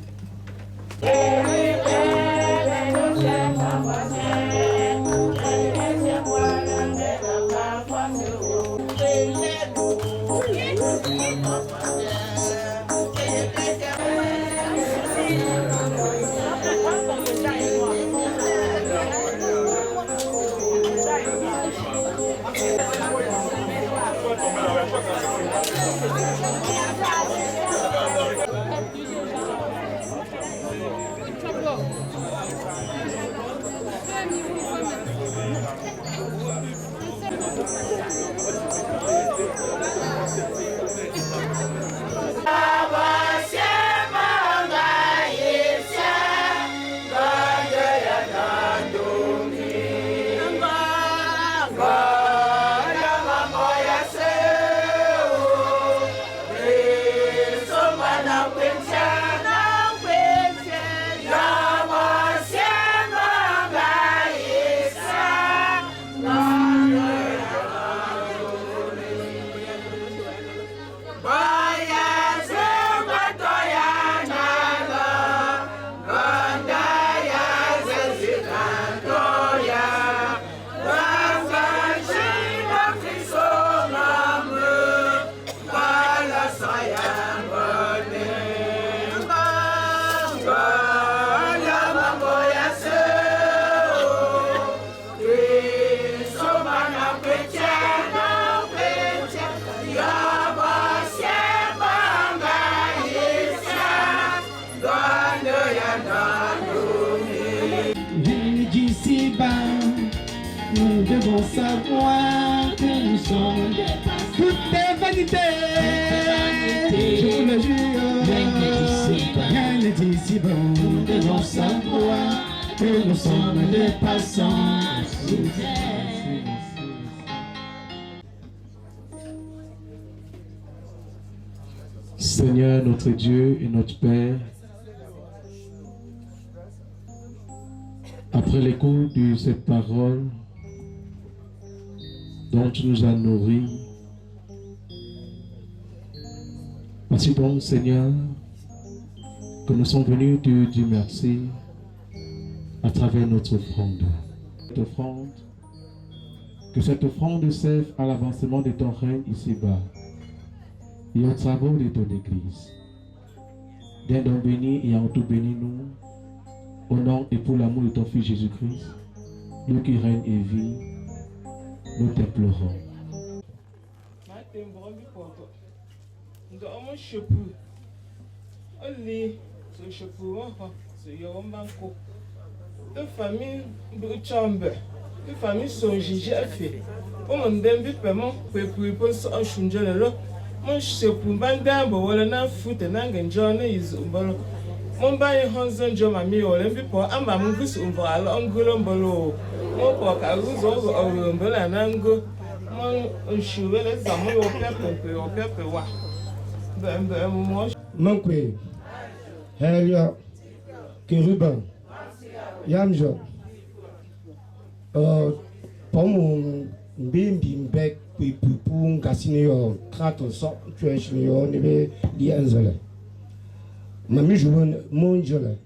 Nous devons savoir que nous sommes toutes les vanités. Je vous le jure, rien n'est ici bon. Nous devons savoir que nous sommes des passants. Seigneur notre Dieu et notre Père, après l'écoute de cette parole dont tu nous as nourris, merci donc Seigneur que nous sommes venus te dire merci à travers notre offrande. Que cette offrande serve à l'avancement de ton règne ici-bas et aux travaux de ton Église. D'un don béni et en tout béni nous, au nom et pour l'amour de ton Fils Jésus-Christ, nous qui règne et vis, nous t'implorons. Mon bail Hanson Joe Mammy or before I'm a movie umbrella on Gulambolo. Mon pork, I lose over umbrella and angle. Mon shoe, some more pepper or pepper. Mankwe, Helia, Keruban, Yamjo, Pomo, Bimbi, Beck, Pupung, Casino, Crato, Tuation, Neve, Lianzole. Mami joue mon Dieu.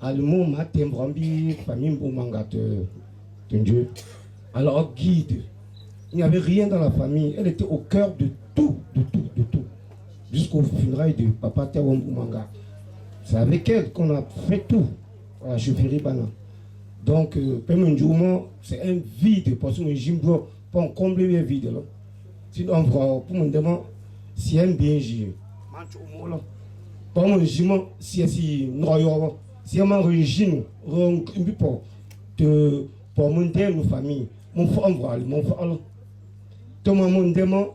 Allemand matin brambi famille Boumanga te Dieu. Alors guide. Il n'y avait rien dans la famille. Elle était au cœur de tout. Jusqu'au funérailles de Papa Théo Boumanga. C'est avec elle qu'on a fait tout. À la chefferie Bana. Donc, c'est un vide. Parce que Jimbo, pas combler le vide. Sinon, pour me demander si elle bien géré. Pour mon jugement, si noyau, si un régime, pour monter nos familles, mon frère, mon frère, tout le monde demande,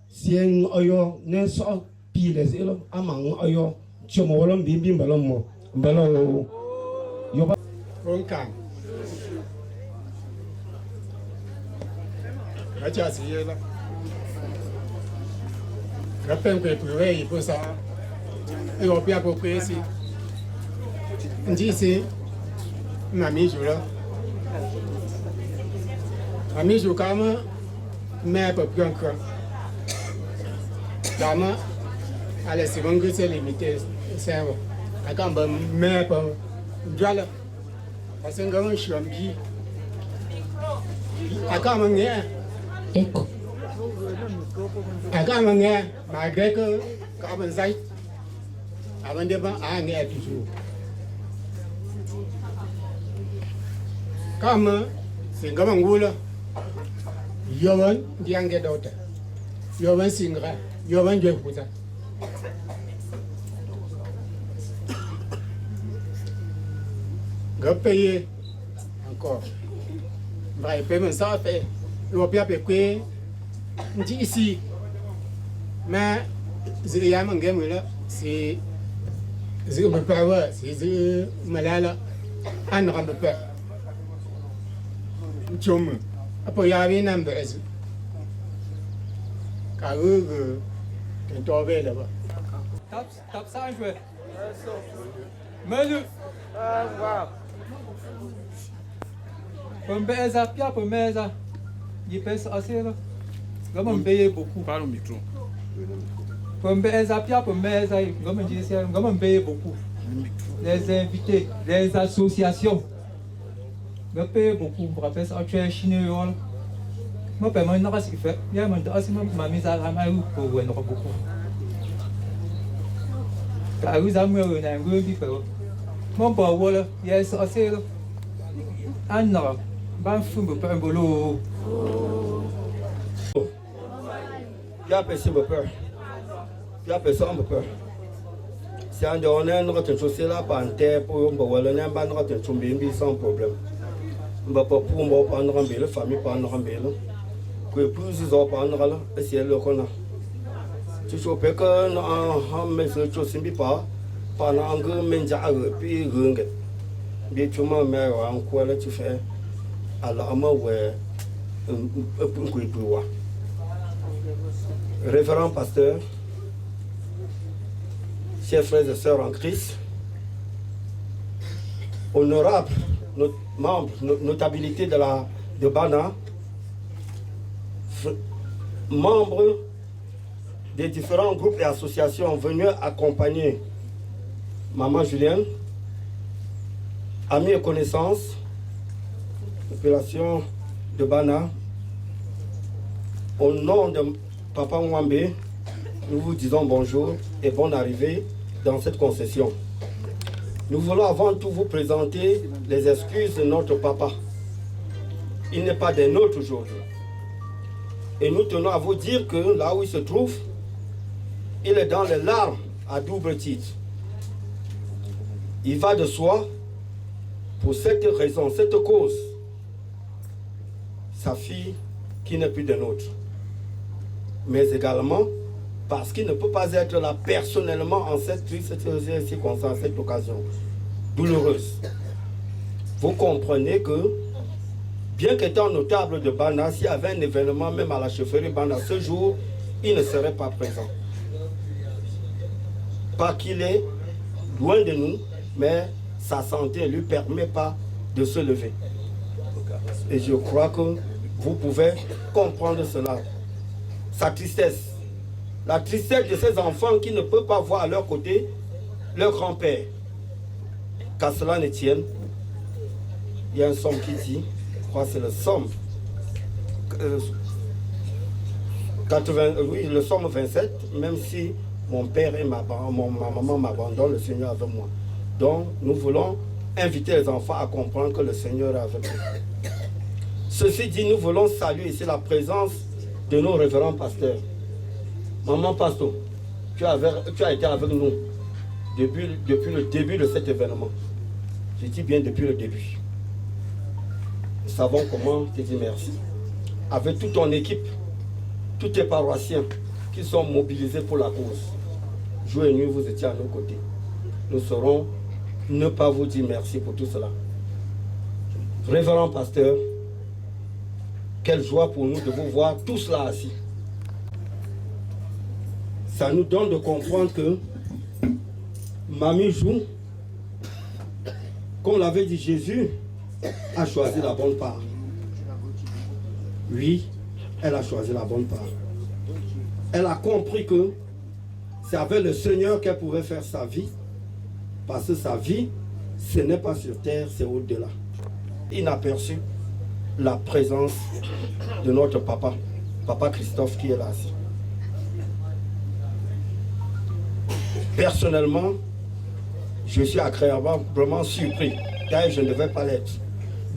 si un oyo, n'est pas puis les élèves amang ayo chomo wolom bimbi balom balo yoba Onkan. Acha siye la. Rappel que pour veiller pour ça. Et on peut approprier ici. On dit ici, mamie joue là. Mamie joue quand même, mais pas plus encore. Dama, allez, c'est bon que c'est limité. C'est bon. Quand même, mais pas. Voilà. Parce que quand je suis en vie, quand même, écho. Quand même, malgré que quand même ça, avant de pas à rien toujours. Quand même, c'est comme un goût. Yovan, diangue d'autre. Yovan singra, Yovan je vous ça. Payer encore. Bah, il paye ça, fait. Il va bien payer. On dit ici. Mais, il y a un game là, c'est. C'est me pas, c'est malade. On ne rampe pas. Tchom. Après, il y a un nombre. Car eux, ils sont tombés là-bas. Tape ça, je vais. Menu. Pour me payer ça, Pierre, pour me payer ça, il paye assez là. Comment me payer beaucoup? Parle au micro. Pour me payer ça, Pierre, pour me payer ça, comment me payer beaucoup? Les invités, les associations, me payer beaucoup. Pour faire ça, tu es chinois. Moi, je ne sais pas ce qu'il fait. Il y a ma mise à la main pour voir beaucoup. Car vous avez un peu de temps. Mon pauvre, il y a assez là. Ah non, ben fou, pas un boulot. Il y a personne me peur. Il y a personne me peur. Si on donne notre chaussée là, par terre pour me voir le n'importe notre tombé sans problème. On va pas pour me prendre un bel, famille prendre un bel. Que plus ils ont prendre là, c'est le qu'on a. Tu sais que non, mais ce chaussée pas, pendant que menja puis ringue. Bien tu m'as mis en quoi là tu fais alors moi ouais un coup de pouvoir. Révérend pasteur, chers frères et sœurs en Christ, honorables membres, notabilité de Bana, membres des différents groupes et associations venus accompagner Maman Julienne, amis et connaissances, population de Bana, au nom de Papa Mwambe, nous vous disons bonjour et bonne arrivée dans cette concession. Nous voulons avant tout vous présenter les excuses de notre papa. Il n'est pas des nôtres aujourd'hui. Et nous tenons à vous dire que là où il se trouve, il est dans les larmes à double titre. Il va de soi, pour cette raison, cette cause, sa fille qui n'est plus de nôtre. Mais également parce qu'il ne peut pas être là personnellement en cette circonstance, cette occasion douloureuse. Vous comprenez que, bien qu'étant notable de Bana, s'il y avait un événement même à la chefferie Bana ce jour, il ne serait pas présent. Pas qu'il est loin de nous, mais sa santé ne lui permet pas de se lever. Et je crois que vous pouvez comprendre cela. Sa tristesse. La tristesse de ces enfants qui ne peuvent pas voir à leur côté leur grand-père. Qu'à cela ne tienne, il y a un somme qui dit, je crois que c'est le somme 27, même si mon père et ma maman m'abandonnent, le Seigneur est avec moi. Donc, nous voulons inviter les enfants à comprendre que le Seigneur est avec nous. Ceci dit, nous voulons saluer ici la présence de nos révérends pasteurs. Maman Pasteur, tu as été avec nous depuis le début de cet événement. Je dis bien depuis le début. Nous savons comment te dire merci. Avec toute ton équipe, tous tes paroissiens qui sont mobilisés pour la cause. jour et nuit, vous étiez à nos côtés. Nous saurons ne pas vous dire merci pour tout cela. Révérend pasteur, quelle joie pour nous de vous voir tous là assis. Ça nous donne de comprendre que Mamie Jou, comme l'avait dit Jésus, a choisi la bonne part. Oui, elle a choisi la bonne part. Elle a compris que c'est avec le Seigneur qu'elle pouvait faire sa vie, parce que sa vie, ce n'est pas sur terre, c'est au-delà. Inaperçu la présence de notre papa, Papa Christophe, qui est là. Personnellement, je suis agréablement surpris, car je ne devais pas l'être,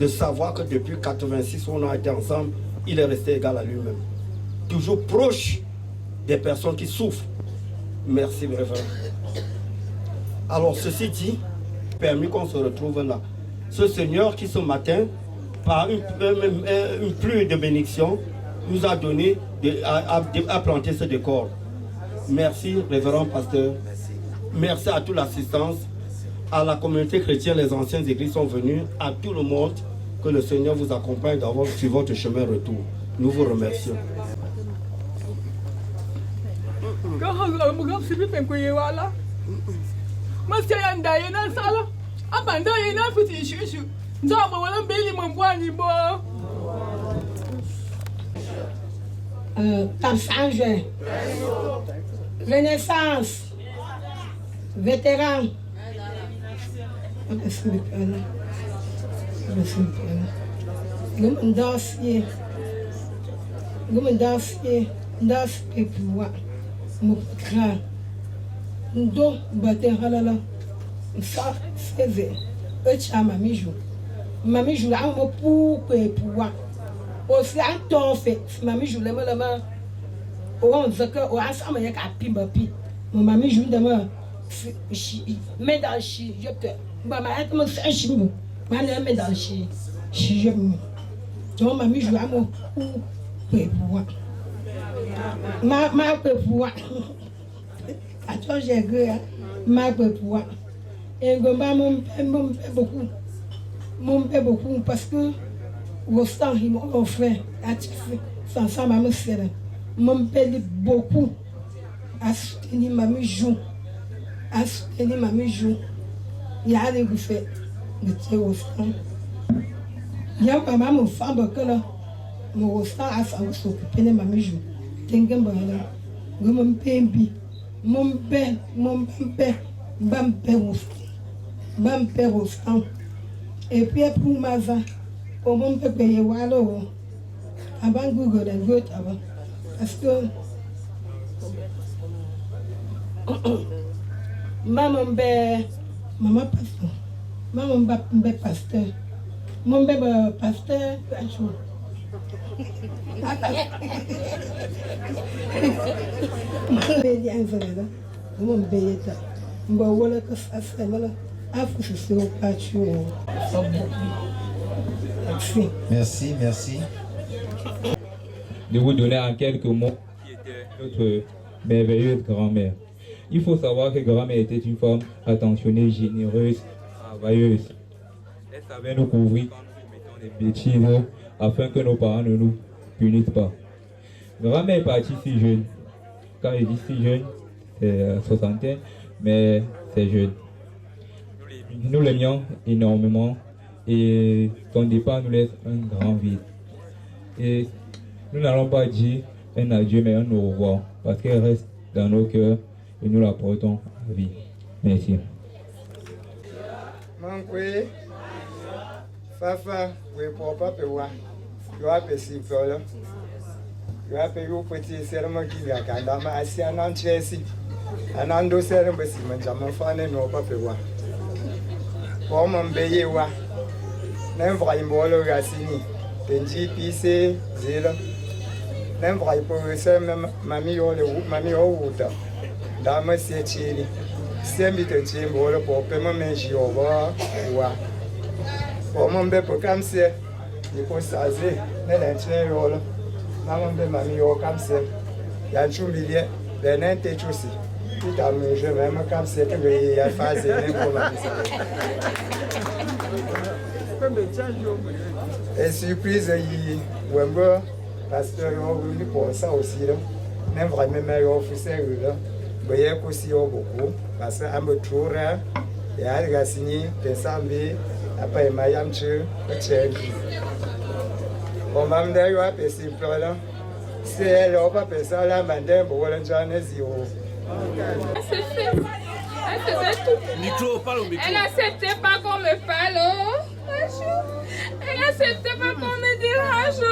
de savoir que depuis 86, on a été ensemble, il est resté égal à lui-même. Toujours proche des personnes qui souffrent. Merci, révérend. Alors, ceci dit, permis qu'on se retrouve là. Ce Seigneur qui, ce matin, par une pluie de bénédiction, nous a donné à planter ce décor. Merci, révérend pasteur. Merci à toute l'assistance, à la communauté chrétienne, les anciennes églises sont venus, à tout le monde, que le Seigneur vous accompagne sur votre chemin retour. Nous vous remercions. Renaissance, vétéran. Dossier pour mon crâne. Donc, batter halala. Ça, c'est Mamie Jou. Mamie Jou, là, on pour pouvoir. Aussi, un temps fait. Mamie Jou, la main. On sait que, on a ça, mais il y a qu'à pibapi. Mon mamie Jou, demain, mais dans le chi, je peux. Bah, ma tête, moi, c'est un chimou. Ma mère, mais dans le chi. Je me. Donc, mamie Jou, à mon pour pouvoir. Ma pour pouvoir. Attends, j'ai gueule. Ma pour pouvoir. Et Gomba mon père beaucoup. Mon père beaucoup parce que au sang, ils m'ont offert. Sans ça, maman, c'est mon père beaucoup à soutenir Mamie Jou. À soutenir Mamie Jou. Il y a des faits de tes au sang. Il y a pas mal de femmes que là. Mon sang a s'occuper de Mamie Jou. T'inquiète pas là. Mon père, mon père, Bam au sang. Et puis pour ma vie, on peut payer Wallo avant Google et Goethe avant. Parce que maman pasteur, maman pasteur, mon bébé pasteur, Merci, merci. De vous donner en quelques mots qui était notre merveilleuse grand-mère. Il faut savoir que grand-mère était une femme attentionnée, généreuse, travailleuse. Elle savait nous couvrir quand nous commettons des bêtises afin que nos parents ne nous punissent pas. Grand-mère est partie si jeune. Quand je dis si jeune, c'est soixantaine, mais c'est jeune. Nous l'aimions énormément et son départ nous laisse un grand vide. Et nous n'allons pas dire un adieu, mais un au revoir, parce qu'elle reste dans nos cœurs et nous la portons à vie. Merci. Mankwe, Fafa, we papa pewa, yo apesi polo, yo apeyo poti serma kiga kanda ma asi anan chesi, anando serma besi manjama fane no papewa. Pour mbeye wa, n'envra imbolo gasini, tenji pise zela, n'envra ipoese mami yo wuta, dama se chili, sembi te chimbolo pour pema menji over wa. Pour mon be pour comme c'est, il faut sazer, n'entre yo la, maman be mami yo comme c'est, y'a chumbilie, benente chusi, si tu as mangé, même quand c'est que il y a phase, et surprise, il y a parce que on veut pour ça aussi, même vraiment meilleur officier, il y a aussi beaucoup, parce que me trouve, il y a des signes, des samedis, après Mayam Chu, on m'a dit que c'est simple là. Si elle n'a pas fait ça, là, madame, on va l'enjailler zéro. C'est fait. Elle faisait tout. Micro, parle au micro. Elle n'acceptait pas qu'on me parle. Elle n'acceptait pas qu'on me dérange.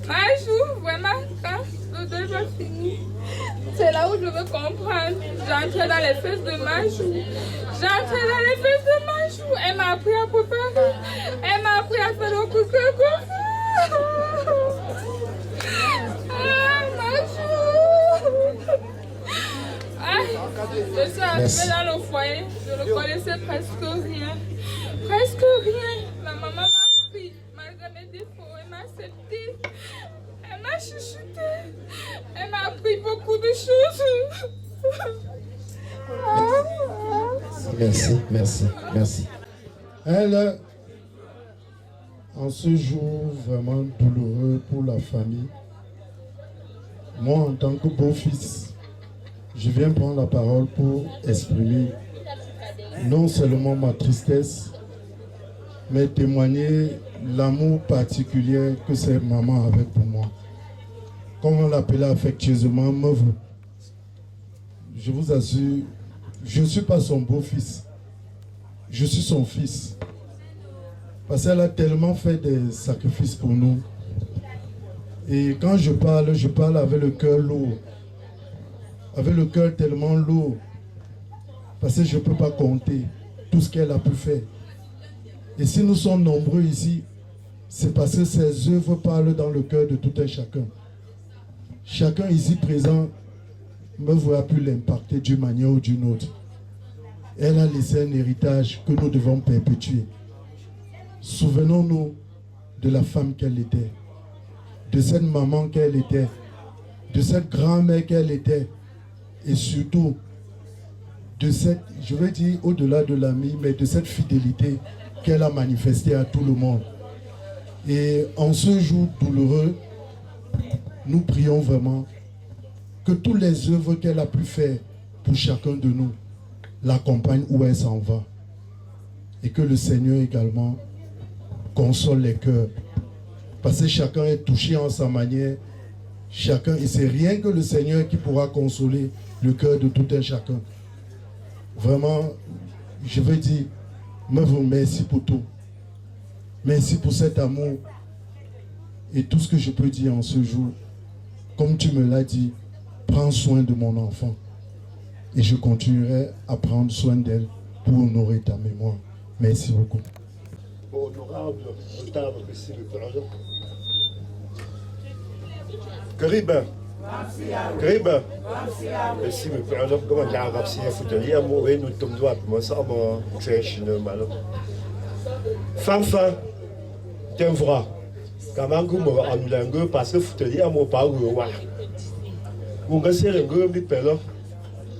Majou, vraiment, quand le deuil va finir, c'est là où je veux comprendre. J'entrais dans les fesses de Majou. J'entrais dans les fesses de Majou. Elle m'a appris à préparer. Elle m'a appris à faire le coucou comme ça. Je suis arrivée dans le foyer, je ne connaissais presque rien. Presque rien. Ma maman m'a pris, malgré mes défauts, elle m'a accepté. Elle m'a chuchoté. Elle m'a appris beaucoup de choses. Merci, merci, merci. Elle, en ce jour vraiment douloureux pour la famille, moi en tant que beau-fils, je viens prendre la parole pour exprimer non seulement ma tristesse, mais témoigner l'amour particulier que cette maman avait pour moi. Comme on l'appelait affectueusement, Meuvre. Je vous assure, je ne suis pas son beau-fils, je suis son fils. Parce qu'elle a tellement fait des sacrifices pour nous. Et quand je parle avec le cœur lourd. Avec le cœur tellement lourd. Parce que je ne peux pas compter tout ce qu'elle a pu faire. Et si nous sommes nombreux ici, c'est parce que ses œuvres parlent dans le cœur de tout un chacun. Chacun ici présent me voit pu l'impacter d'une manière ou d'une autre. Elle a laissé un héritage que nous devons perpétuer. Souvenons-nous de la femme qu'elle était, de cette maman qu'elle était, de cette grand-mère qu'elle était, et surtout de cette, je vais dire au-delà de l'ami, mais de cette fidélité qu'elle a manifestée à tout le monde. Et en ce jour douloureux, nous prions vraiment que toutes les œuvres qu'elle a pu faire pour chacun de nous l'accompagnent où elle s'en va. Et que le Seigneur également console les cœurs. Parce que chacun est touché en sa manière. Chacun, et c'est rien que le Seigneur qui pourra consoler le cœur de tout un chacun. Vraiment, je veux dire, merci pour tout. Merci pour cet amour. Et tout ce que je peux dire en ce jour, comme tu me l'as dit, prends soin de mon enfant. Et je continuerai à prendre soin d'elle pour honorer ta mémoire. Merci beaucoup. Honorable, notable, ici le pardon. Kariba. Kariba. Ici le pardon, comment j'ai rapsi à foutre à mourir, nous tombons à moi ça, moi, très chinois, malo. Fanfan, tiens, vrai. Comment vous me annulez parce que foutre à moi pas ou ouais. Vous me serez un peu plus pelo.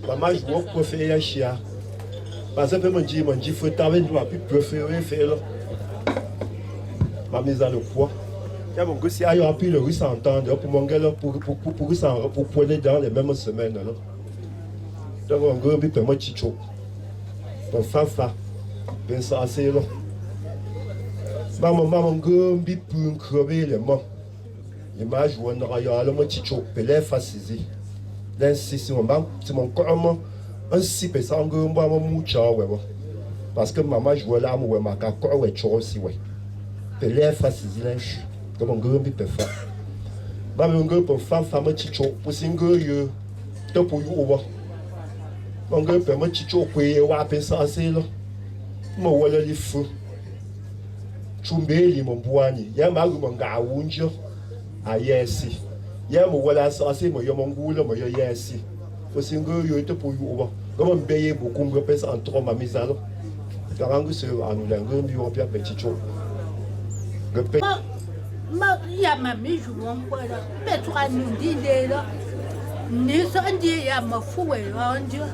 Maman, je vois quoi faire un chien. Parce que mon Dieu, faut t'avoir nous a pu préférer faire. Ma mise à le poids. Il y a mon gars, si il y a pu le russe entendre pour mon gars pour prendre dans les mêmes semaines. Donc mon gars, il peut moi chicho. Pour fanfa, bien ça c'est là. Maman gars, il peut crever les mains. L'image où on aura eu le chicho, pelé facile. Là c'est mon corps. Un si peu ça, on va moucher parce que maman joue là, moi ma cacao ouais chose ouais. Pelé facile linge, comme on grimpe peut faire. Maman on grimpe pour femme chicho, pour single yo, to pour yo wa. On grimpe moi chicho pour y wa penser assez là. Moi wala li fou. Chumbeli mon boani, ya ma go nga wunjo. Ayesi. Ya mo wala ça c'est moi yo mon goule moi yo yesi. Faut single yo to pour yo wa. Comment payer beaucoup de personnes en trop ma mise à l'eau. Quand on se annule, on dit on perd petit chose. Il y a ma mise, je m'en vois là. Mais tu as nous dit là. Ni sondi ya mafuwe onjo.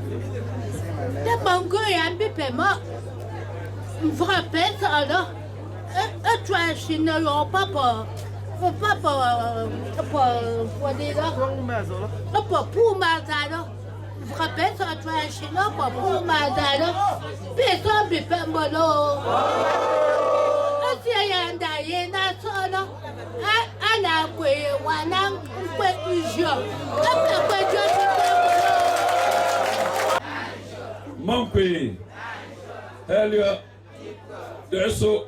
De bango ya bipema. Frappé ça là. Et toi chine yo papa. Papa pour dire là. Papa pour mazalo. Frappé ça toi chine papa pour mazalo. Personne bipema lo. Si ya ndaye na solo. Ana kwe wana kwe ujo. Apa kwe jo. Mon pays, Elia, Deso,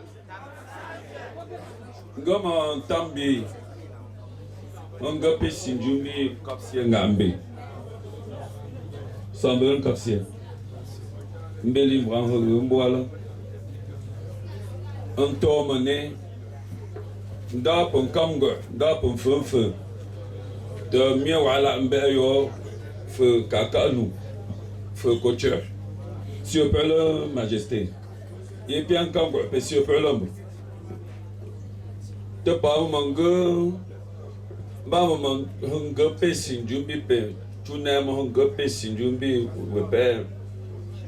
Goma Tambi, Ongapi Sinjumi, Kapsia Ngambe, Sambran Kapsia, Mbeli Branho Lumboala, Antomane, Dapon Kamga, Dapon Funfu, de Miawala Mbeyo, Feu Kakanu, Feu Cocher. Si on peut le majesté, et puis encore, si on peut l'homme. De par mon gars, pessin, jumbi, tu n'aimes mon gars, pessin, jumbi, repère,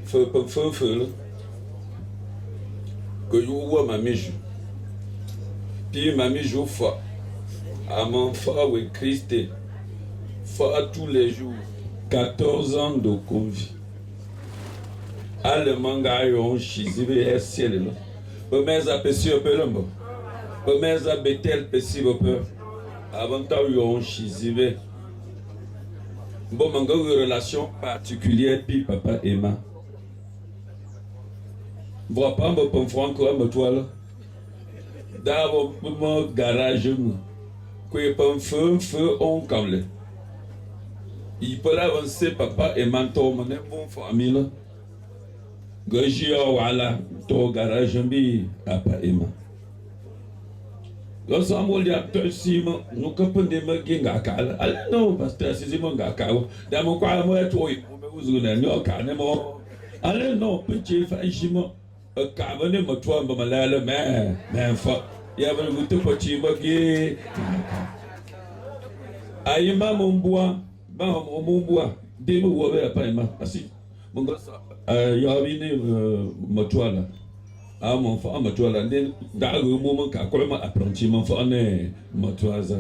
feu, que you vois ma miju. Puis ma miju fois, à mon frère, oui, Christ, fois tous les jours, 14 ans de convie. Allemand gaillon chizibe ciel là. Pour mes appécieux peu l'homme. Pour mes abetel pessi peu. Avant ta yon chizibe. Bon manga relation particulière puis papa Emma. Vois pas mon pom franco à toi là. Dans mon garage nous. Que pom feu on comme le. Il peut avancer papa Emma to mon bon famille là. Gajia wala to garage bi apa Emma. L'ensemble de acteurs Simon, nous comprenons ma ginga kala. Allez non, pasteur Simon gakawa. Dans mon quoi moi toi, on me vous ne n'yo kanemo. Allez non, petit franchement, kavane mo toi mo malala mais fa. Ya va vous te petit magi. Ayima mon bois, mon bois. Demo wo be apa Emma. Asi. Mon gosse Yabine Matoala. Ah, mon frère Matoala. Dans le moment qu'à quoi m'a apprenti mon frère Matoaza.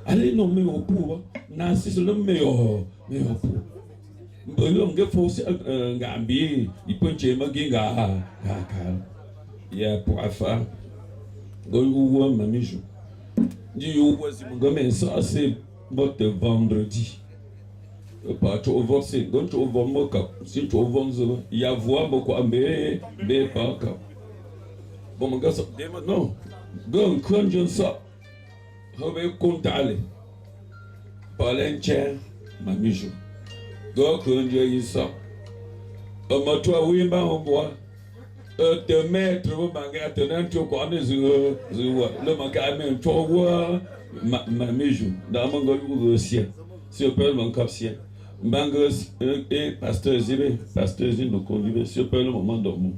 Allez, non, mais au pouvoir. Nancy, c'est le meilleur. Meilleur pour. On a forcé un gambi. Il peut te manger à il y a pour affaire. Go ou ma mijou. Dis ou si mon gamin ça c'est votre vendredi. Pas trop avancé, donc tu vas me cap. Si tu avances, il y a voix beaucoup à me pas cap. Bon, mon gars, ça non. Donc, quand je ça, je vais compter. Par l'entier, ma mijou. Donc, quand je ça, ma toi, oui, ma on boit. Te mettre au magasin, te n'en tu connais, le magasin, tu vois, ma mijou. Dans mon gars, vous aussi. Si on peut mon cap sien. Bangos et pasteur Zibé, pasteur Zibé nous convive sur le moment d'homme.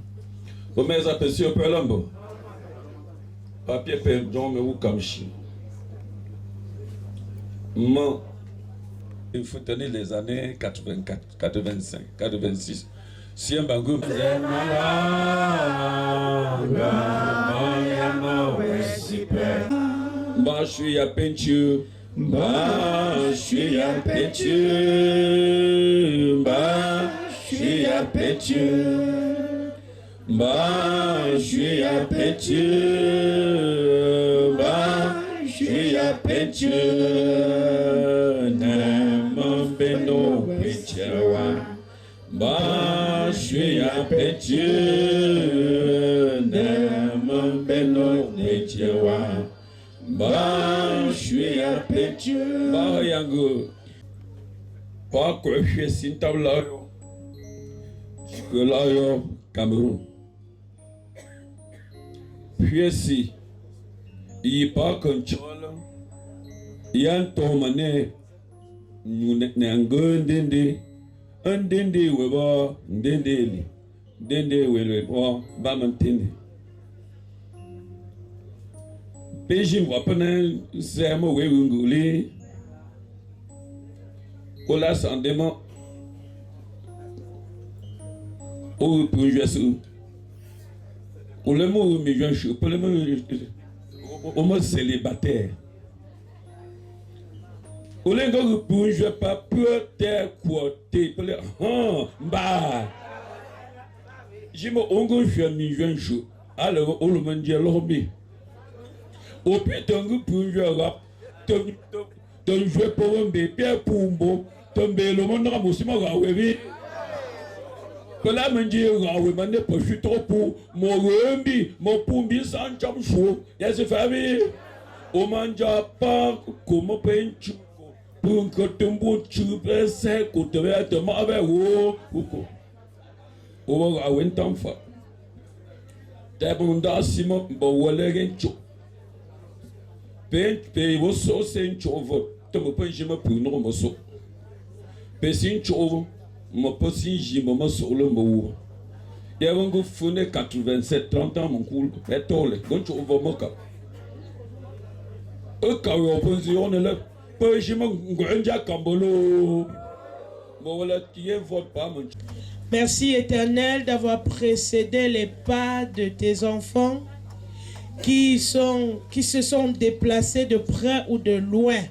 Pour mes appels sur Pelambo, papier perdon, mais où comme chien. Moi, il faut tenir les années 84, 85, 86. Si un bangou, je suis à peinture. Ba, suis à pétu, ba, suis à pétu, ba, suis à pétu, ba, suis à pétu, na beno pétiawa, ba, suis à pétu, na beno pétiawa. Ba, je suis à pétu. Ba, yango. Pas que je suis Sintablayo. Je suis là, Cameroun. Puis si, il n'est pas contrôle. Il y a un tomané. Nous n'avons un dende, ou un dende, dende, ou un bamantende. Péjim wapana sema wewunguli Ola sandema. O projesu. O le mo mi join pour le mo o mo célibataire. O le ngo pour je pas peut-être côté pour le bah. Jimo ongo je mi join chaud. Alors o le monde l'homme. Au plus de pour je rap ton jeu pour un bébé pour tomber le monde aussi ma gawevi. Que la mendier gawe mane pochu trop pour mon rembi mon pumbi sans jam chaud. Yes famille. O manja pas comme penchu pour que tombo tu presse que te va te ma avec ou o gawe ntamfa. Tabunda simo bo wole gencho. Pe wo so sen chovo to mo pe jima pu no mo so pe sin chovo mo po sin jima mo so le mo ya wango fune 87 30 ans mon cool et tole go chovo mo ka e ka yo position le pe jima ngonja kambolo mo wala tie vote pas mon. Merci Éternel d'avoir précédé les pas de tes enfants qui se sont déplacés de près ou de loin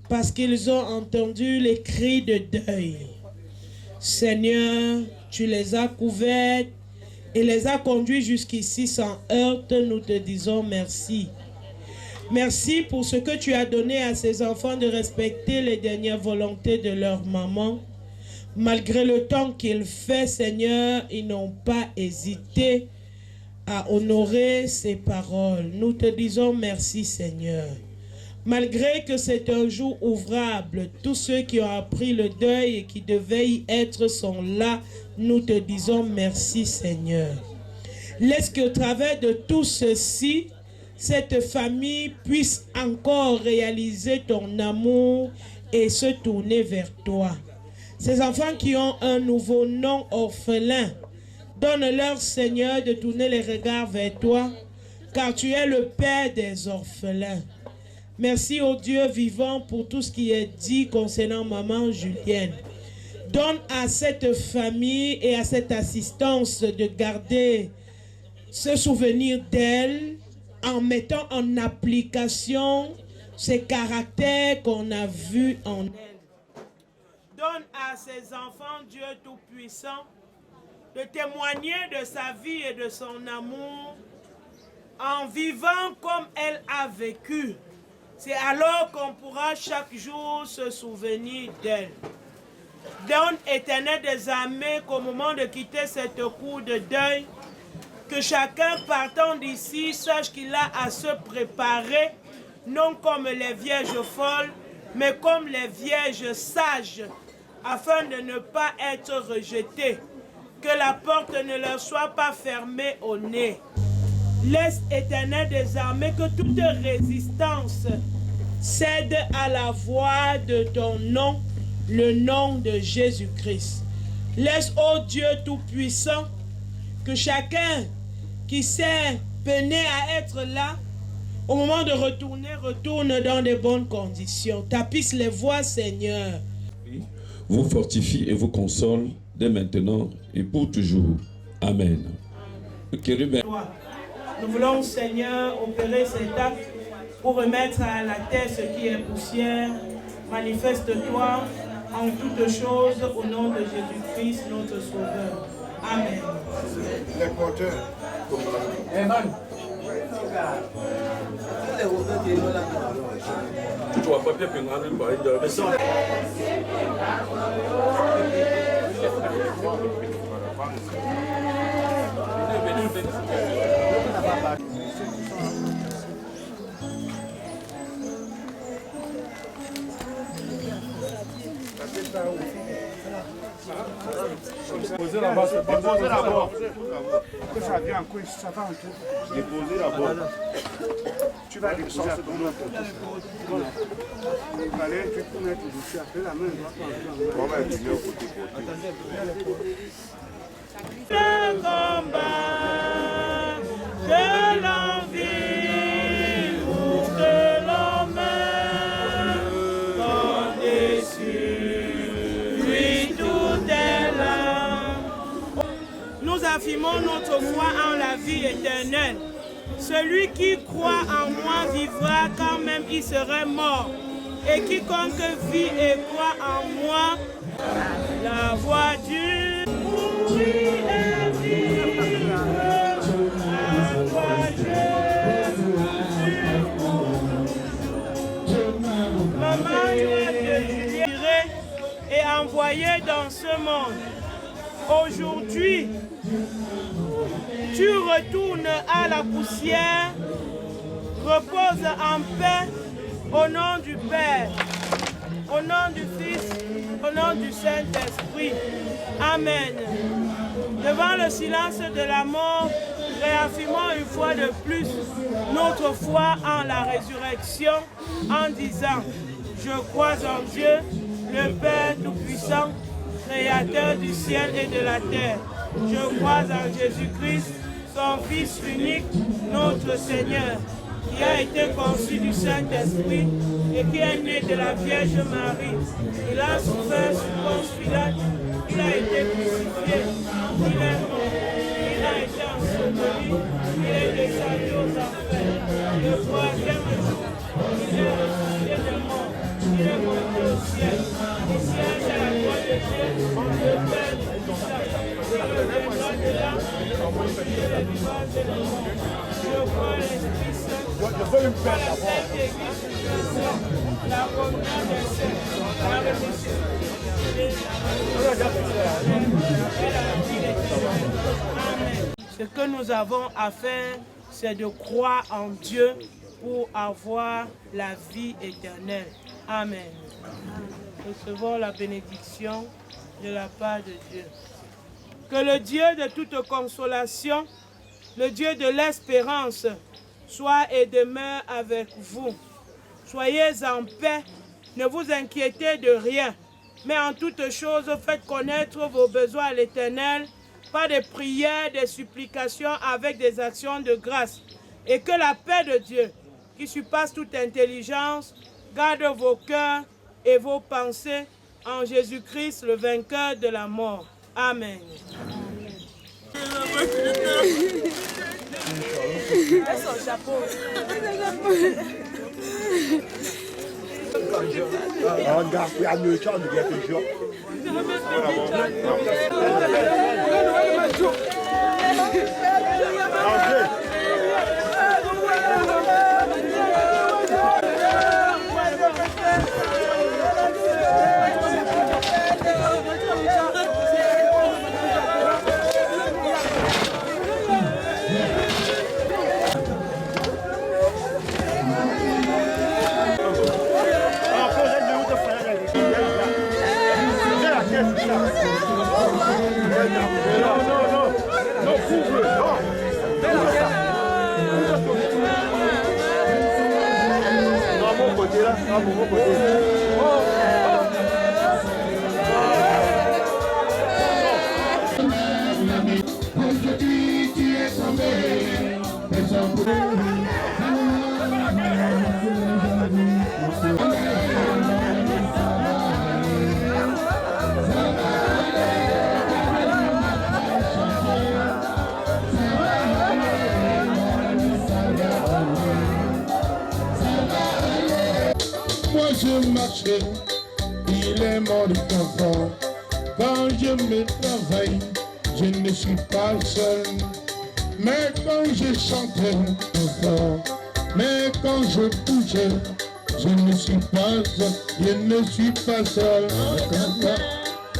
parce qu'ils ont entendu les cris de deuil. Seigneur, tu les as couverts et les as conduits jusqu'ici sans heurte. Nous te disons merci. Merci pour ce que tu as donné à ces enfants de respecter les dernières volontés de leur maman. Malgré le temps qu'il fait, Seigneur, ils n'ont pas hésité à honorer ces paroles. Nous te disons merci, Seigneur. Malgré que c'est un jour ouvrable, tous ceux qui ont appris le deuil et qui devaient y être sont là. Nous te disons merci, Seigneur. Laisse qu'au travers de tout ceci, cette famille puisse encore réaliser ton amour et se tourner vers toi. Ces enfants qui ont un nouveau nom orphelin, donne-leur, Seigneur, de tourner les regards vers toi, car tu es le Père des orphelins. Merci au Dieu vivant pour tout ce qui est dit concernant maman Julienne. Donne à cette famille et à cette assistance de garder ce souvenir d'elle en mettant en application ces caractères qu'on a vus en elle. Donne à ces enfants, Dieu Tout-Puissant, de témoigner de sa vie et de son amour en vivant comme elle a vécu. C'est alors qu'on pourra chaque jour se souvenir d'elle. Donne, Éternel des armées, qu'au moment de quitter cette cour de deuil, que chacun partant d'ici sache qu'il a à se préparer, non comme les vierges folles, mais comme les vierges sages, afin de ne pas être rejetés. Que la porte ne leur soit pas fermée au nez. Laisse, Éternel des armées, que toute résistance cède à la voix de ton nom, le nom de Jésus-Christ. Laisse, ô Dieu Tout-Puissant, que chacun qui s'est peiné à être là, au moment de retourner, retourne dans de bonnes conditions. Tapisse les voies, Seigneur. Vous fortifie et vous console dès maintenant et pour toujours. Amen. Nous voulons, Seigneur, opérer cet acte pour remettre à la terre ce qui est poussière. Manifeste-toi en toutes choses au nom de Jésus-Christ, notre Sauveur. Amen. Les porteurs. Amen. Tu vois pas bien que nous Déposez là-bas. Déposez là-bas. Que ça vient en couille, ça va en tout. Déposez là-bas. Tu vas déposer à ton autre. Allez, tu peux mettre dessus. Après la main, on va mettre au côté. Le combat, je l'envie pour que l'homme m'en déçu. réaffirmons notre foi en la vie éternelle. Celui qui croit en moi vivra quand même il serait mort. Et quiconque vit et croit en moi, la voix du oui est vivre, la voix Maman est envoyée dans ce monde. Aujourd'hui, tu retournes à la poussière, repose en paix au nom du Père, au nom du Fils, au nom du Saint-Esprit. Amen. Devant le silence de la mort, réaffirmons une fois de plus notre foi en la résurrection en disant: je crois en Dieu, le Père Tout-Puissant, Créateur du ciel et de la terre. Je crois en Jésus-Christ, son Fils unique, notre Seigneur, qui a été conçu du Saint-Esprit et qui est né de la Vierge Marie. Il a souffert sous Ponce Pilate, il a été crucifié, il est mort, il a été enseveli, il est descendu aux enfers. Le troisième jour, il est ressuscité des morts, il est monté au ciel, il siège à la droite de Dieu, le Père Tout-Puissant. Il reviendra de là, pour juger les vivants et les morts. Je crois l'Esprit Saint, la Sainte Église, la communion des saints, la rémission et la vie éternelle. Amen. Ce que nous avons à faire, c'est de croire en Dieu pour avoir la vie éternelle. Amen. Recevons la bénédiction de la part de Dieu. Que le Dieu de toute consolation, le Dieu de l'espérance, soit et demeure avec vous. Soyez en paix, ne vous inquiétez de rien, mais en toutes choses faites connaître vos besoins à l'Éternel par des prières, des supplications avec des actions de grâce. Et que la paix de Dieu, qui surpasse toute intelligence, garde vos cœurs et vos pensées en Jésus-Christ, le vainqueur de la mort. Amen. Mets son chapeau. Moi je marchais, il est mort de confort. Quand je me travaille, je ne suis pas seul. Mais quand je chantais encore, mais quand je bougeais, je ne suis pas seul, je ne suis pas seul.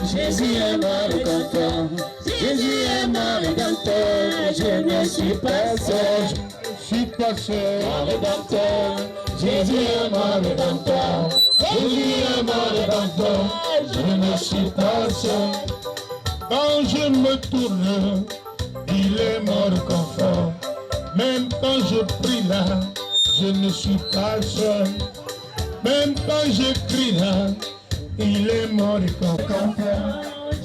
Jésus est mon rédempteur, Jésus est mon rédempteur, je ne suis pas seul. Je suis pas seul. Mon rédempteur, Jésus est mon rédempteur, Jésus est mon rédempteur, je ne suis pas seul. Quand je me tourne, il est mon réconfort. Même quand je prie là, je ne suis pas seul. Même quand je crie là, il est mon réconfort.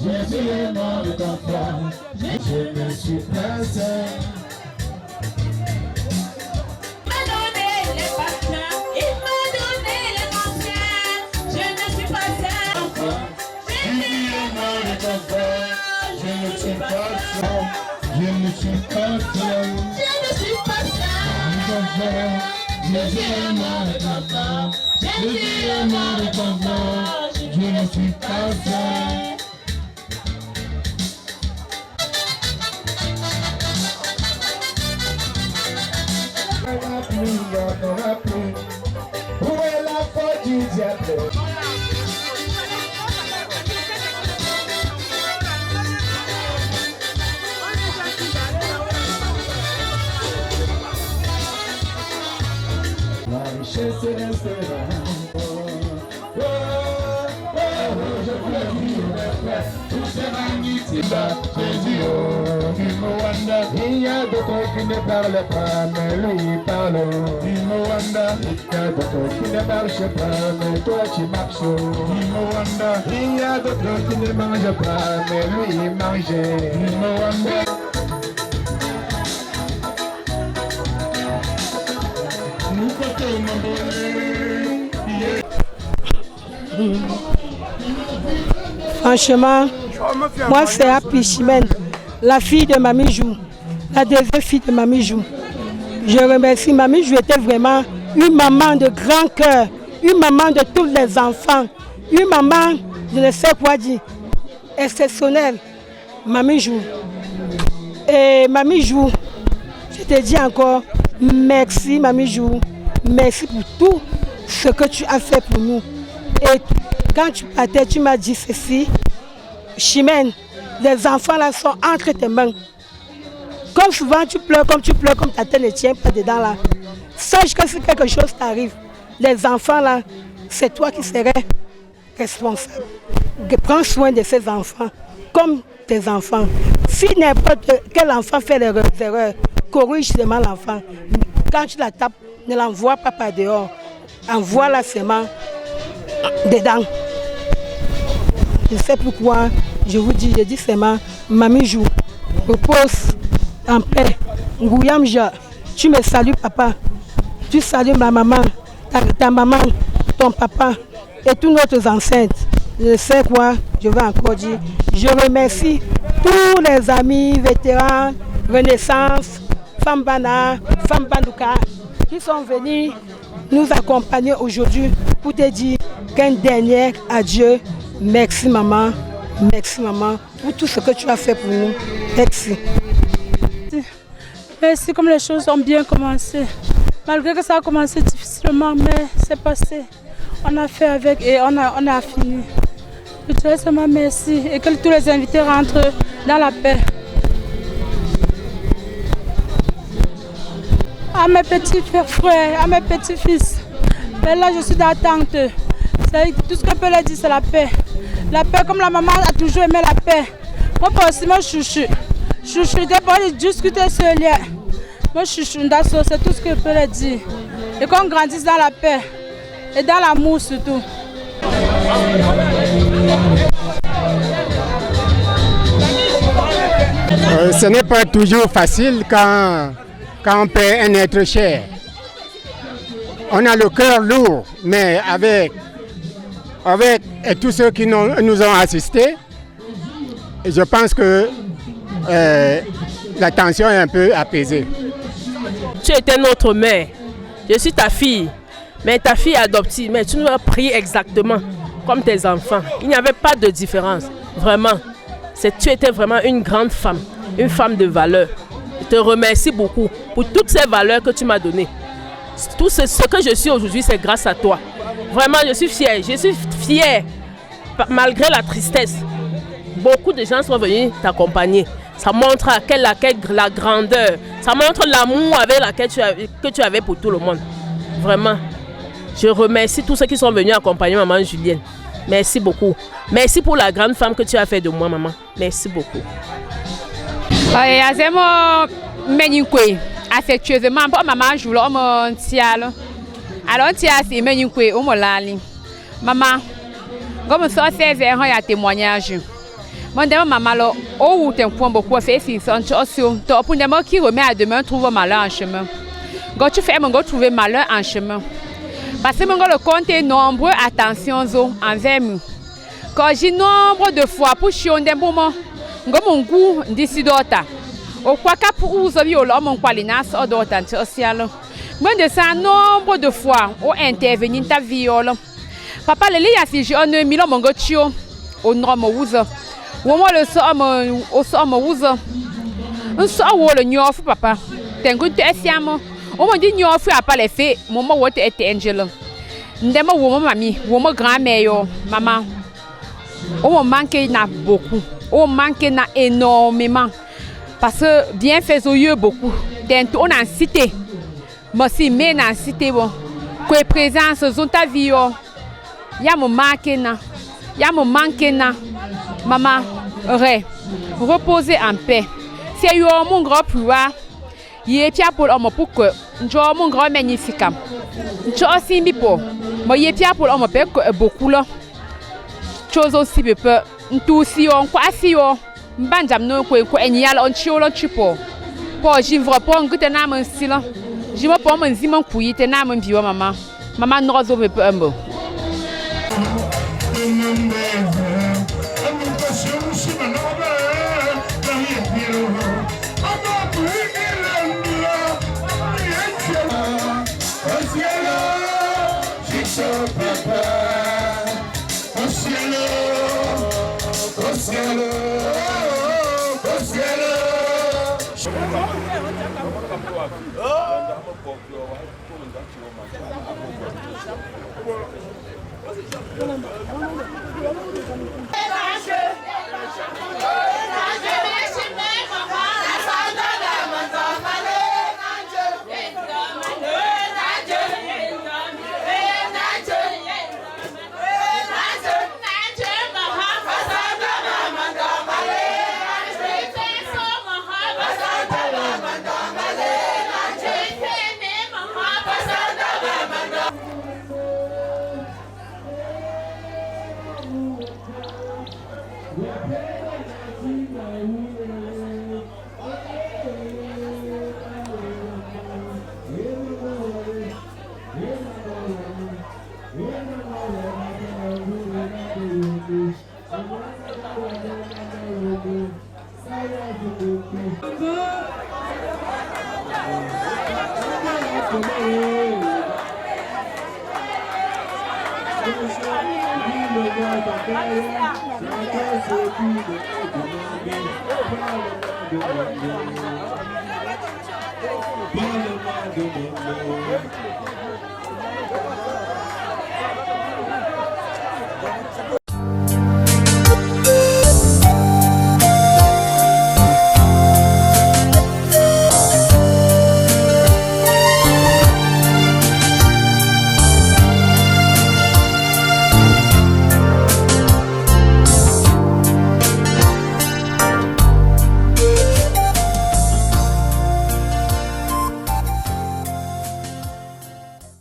Jésus est mon rédempteur, je ne suis pas seul. Je ne Jésus est mon réconfort, Jésus est mon réconfort, je ne suis pas seul. Où est la faute du diable? La richesse restera. Je peux vivre tout c'est magnifique. Jésus, il y a d'autres qui ne parlent pas, mais lui parle. Il y a d'autres qui ne marchent pas, mais toi tu marches. Il y a d'autres qui ne mangent pas, mais lui il mange. Franchement, moi c'est Happy Chimène, la fille de Mamie Jou, la deuxième fille de Mamie Jou. Je remercie Mamie Jou, était vraiment une maman de grand cœur, une maman de tous les enfants, une maman, je ne sais quoi dire, exceptionnelle, Mamie Jou. Et Mamie Jou, je te dis encore, merci Mamie Jou, merci pour tout ce que tu as fait pour nous. Et quand tu partais, tu m'as dit ceci, Chimène, les enfants là sont entre tes mains. Comme souvent tu pleures comme ta tête ne tient pas dedans là. Sache que si quelque chose t'arrive, les enfants là, c'est toi qui serais responsable. Prends soin de ces enfants comme tes enfants. Si n'importe quel enfant fait des erreurs, corrige seulement l'enfant. Quand tu la tapes, ne l'envoie pas par dehors. Envoie-la seulement dedans. Je sais pourquoi je vous dis, je dis seulement, Mamie Jou, repose en paix. Ngouyamja, tu me salues papa, tu salues ma maman, ta maman, ton papa et tous nos enceintes. Je sais quoi, je vais encore dire. Je remercie tous les amis vétérans, Renaissance, Fambana, Fambanduka, qui sont venus nous accompagner aujourd'hui pour te dire qu'un dernier adieu. Merci maman pour tout ce que tu as fait pour nous. Merci. Merci, comme les choses ont bien commencé. Malgré que ça a commencé difficilement, mais c'est passé. On a fait avec et on a fini. Je te laisse seulement merci et que tous les invités rentrent dans la paix. À mes petits frères, à mes petits-fils, mais là je suis d'attente. Tout ce que je peux leur dire, c'est la paix. La paix, comme la maman a toujours aimé la paix. Moi aussi, moi chouchou. Chouchou, d'abord discuter ce lien. Moi chouchou, c'est tout ce que je peux leur dire. Et qu'on grandisse dans la paix et dans l'amour surtout. Ce n'est pas toujours facile quand on perd un être cher. On a le cœur lourd, mais avec tous ceux qui nous ont assistés, je pense que la tension est un peu apaisée. Tu étais notre mère, je suis ta fille, mais ta fille adoptive, mais tu nous as pris exactement comme tes enfants. Il n'y avait pas de différence, vraiment. Tu étais vraiment une grande femme, une femme de valeur. Je te remercie beaucoup pour toutes ces valeurs que tu m'as données. Tout ce que je suis aujourd'hui, c'est grâce à toi. Vraiment, je suis fière, malgré la tristesse. Beaucoup de gens sont venus t'accompagner. Ça montre la grandeur, ça montre l'amour que tu avais pour tout le monde. Vraiment, je remercie tous ceux qui sont venus accompagner maman Julienne. Merci beaucoup. Merci pour la grande femme que tu as fait de moi, maman. Merci beaucoup. Affectueusement, pour maman joue là, on tient. Alors tiens, c'est même une on lali. Maman, comme ça c'est vers un témoignage. Mon demain maman là, oh t'es point beaucoup fait si sans chose. Toi pour demain qui remet à demain trouve malheur en chemin. Quand tu fais mon go trouver malheur en chemin. Parce que mon go le compter nombreux attentions envers nous. Quand j'ai nombre de fois pour chier un moment, mon goût d'ici d'autres. Au quoi qu'à pour vous avez eu l'homme en qualité d'autant social. Moi de ça nombre de fois au intervenir ta vie papa le lia si je on milo mongo chio au nom mo wuza wo mo le so mo o so mo wuza un so wo le nyofu papa tengu te siamo o mo di nyofu apa le fe mo mo wo te angel ndema wo mo mami wo mo grand-mère yo maman o mo manque na beaucoup o manque na énormément parce que bien fait au beaucoup tento on a cité moi si mais na cité bon que présence zone ta vie yo ya mo manque na maman reposer en paix c'est yo mon grand pouvoir yé pia pour homme pour que njo mon grand magnifique njo aussi mi pour moi yé pia pour homme pour beaucoup là chose aussi be peu tout si on quoi si on mbandam no ko enyal on chiolo chipo po jivre po ngute na man sila jimo po man zimon kuyite na man biwa mama no zo be peu ambo Parle-moi de mon